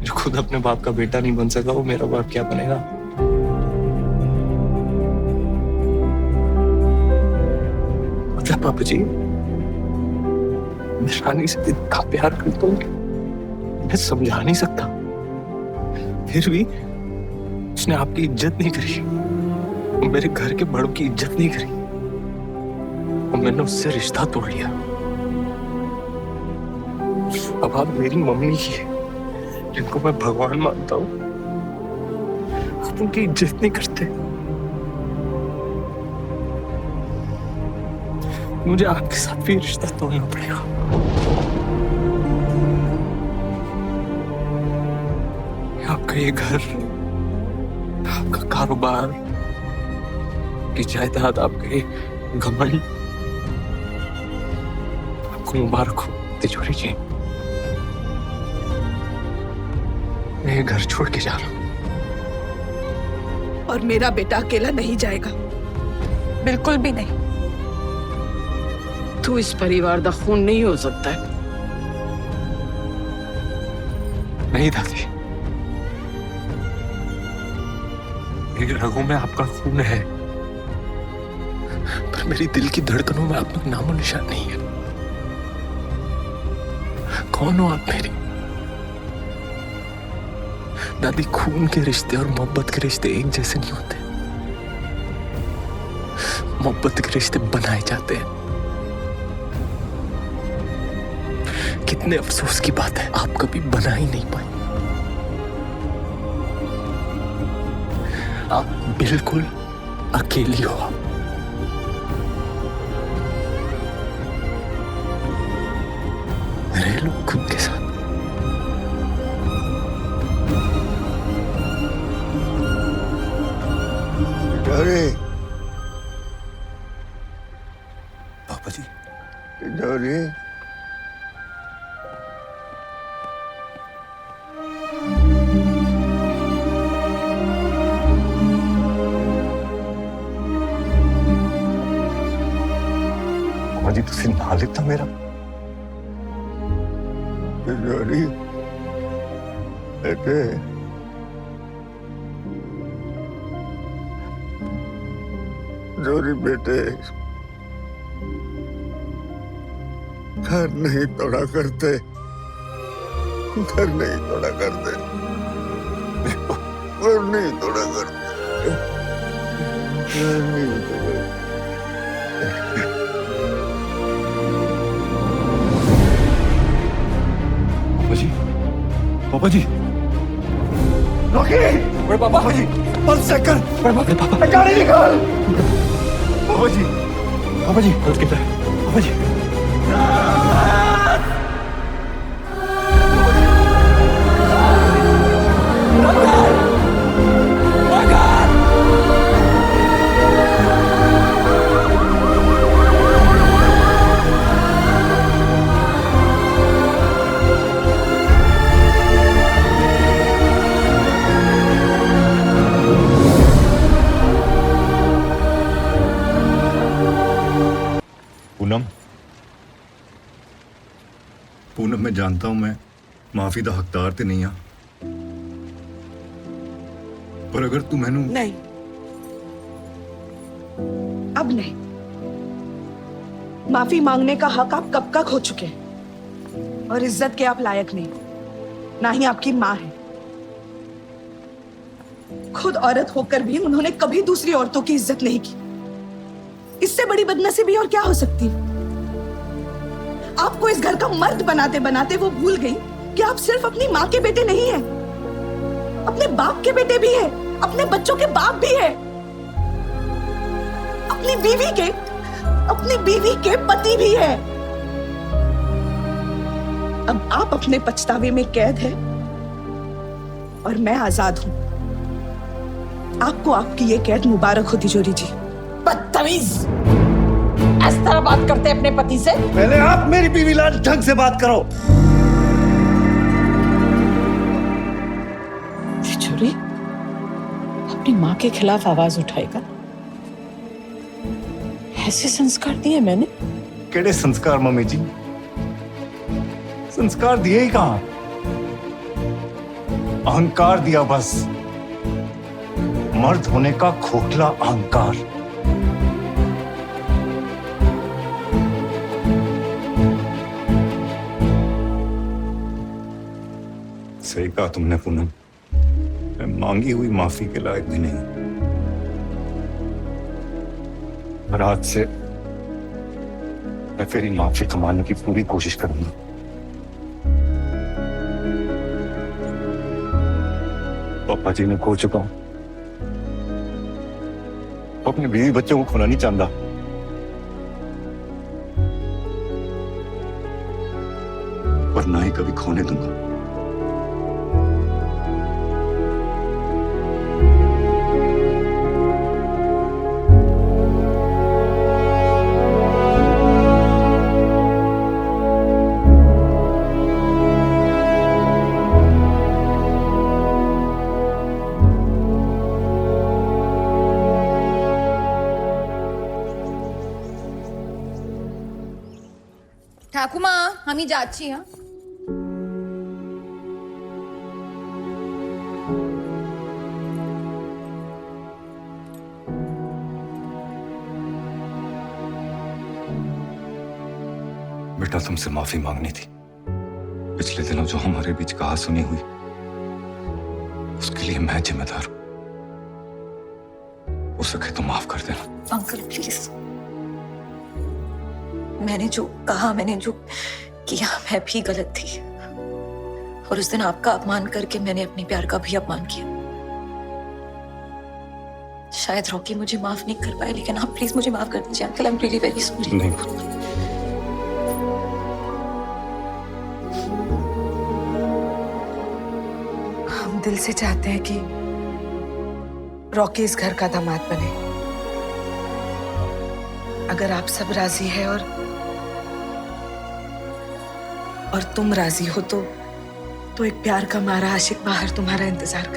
जो खुद अपने बाप का बेटा नहीं बन सका वो मेरा बाप क्या बनेगा? मतलब पापा जी मैं रानी से इतना प्यार करता हूँ मैं समझा नहीं सकता, फिर भी उसने आपकी इज्जत नहीं करी, मेरे घर के बड़ों की इज्जत नहीं करी और मैंने उससे रिश्ता तोड़ लिया। अब आप मेरी मम्मी ही है जिनको मैं भगवान मानता हूँ, आप उनकी इज्जत नहीं करते। मुझे आपके साथ भी रिश्ता तोड़ना पड़ेगा। आपका ये घर, आपका कारोबार, की जायदाद, आपके घमंड, आपको मुबारक हो तिजोरी जी। मैं ये घर छोड़ के जा रहा हूं। और मेरा बेटा अकेला नहीं जाएगा, बिल्कुल भी नहीं। तू इस परिवार का खून नहीं हो सकता है। नहीं दादी, मेरी रगों में आपका खून है पर मेरी दिल की धड़कनों में आपका नामो निशान नहीं है। कौन हो आप मेरी? दादी खून के रिश्ते और मोहब्बत के रिश्ते एक जैसे नहीं होते। मोहब्बत के रिश्ते बनाए जाते हैं। कितने अफसोस की बात है आप कभी बना ही नहीं पाए। आप बिल्कुल अकेली हो। रह लो खुद के साथ। अरे पापा जी अरे जी तुसी नाल लिखता मेरा तिजोरी बेटे जोरी बेटे घर नहीं तोड़ा करते, घर नहीं तोड़ा करते, घर नहीं तोड़ा करते, घर नहीं तोड़ा। पापा जी रॉकी, अरे पापा जी 1 सेकंड, पापा गाड़ी निकाल। पापा जी पापा जी पूनम मैं जानता हूं मैं माफी का हकदार ते नहीं हाँ, पर अगर तू मैनू नहीं, अब नहीं। माफी मांगने का हक आप कब का खो चुके हैं और इज्जत के आप लायक नहीं, ना ही आपकी माँ है। खुद औरत होकर भी उन्होंने कभी दूसरी औरतों की इज्जत नहीं की। इससे बड़ी बदनसीबी और क्या हो सकती है? आपको इस घर का मर्द बनाते बनाते वो भूल गई कि आप सिर्फ अपनी माँ के बेटे नहीं हैं, अपने बाप के बेटे भी हैं, अपने बच्चों के बाप भी हैं, अपनी बीवी के पति भी हैं। अब आप अपने पछतावे में कैद हैं और मैं आजाद हूं। आपको आपकी ये कैद मुबारक हो तिजोरी जी। बदतमीज, इस तरह बात करते अपने पति से? पहले आप मेरी बीवी लाल ढंग से बात करो। छुरी अपनी माँ के खिलाफ आवाज उठाएगा? ऐसे संस्कार दिए मैंने? केड़े संस्कार मम्मी जी? संस्कार दिए ही कहां? अहंकार दिया बस, मर्द होने का खोखला अहंकार। सही कहा तुमने पूनम, मैं मांगी हुई माफी के लायक भी नहीं, पर आज से मैं फिर माफी कमाने की पूरी कोशिश करूंगा। पापा जी ने खो चुका हूं, अपने बीवी बच्चों को खोना नहीं चाहता। और ना ही कभी खोने दूंगा। ঠাকুমা আমি যাচ্ছি। হ্যাঁ बेटा तुमसे माफी मांगनी थी। पिछले दिनों जो हमारे बीच कहा सुनी हुई, उसके लिए मैं जिम्मेदार हूं। हो सके तो माफ कर देना। अंकल प्लीज, मैंने जो कहा, मैंने जो किया, मैं भी गलत थी। और उस दिन आपका अपमान करके मैंने अपने प्यार का भी अपमान किया। शायद रॉकी मुझे माफ नहीं कर पाए, लेकिन आप प्लीज मुझे माफ कर दीजिए uncle. I am really very sorry. नहीं, हम दिल से चाहते हैं कि रॉकी इस घर का दामाद बने। अगर आप सब राजी है और तुम राजी हो तो एक प्यार का मारा आशिक बाहर तुम्हारा इंतजार कर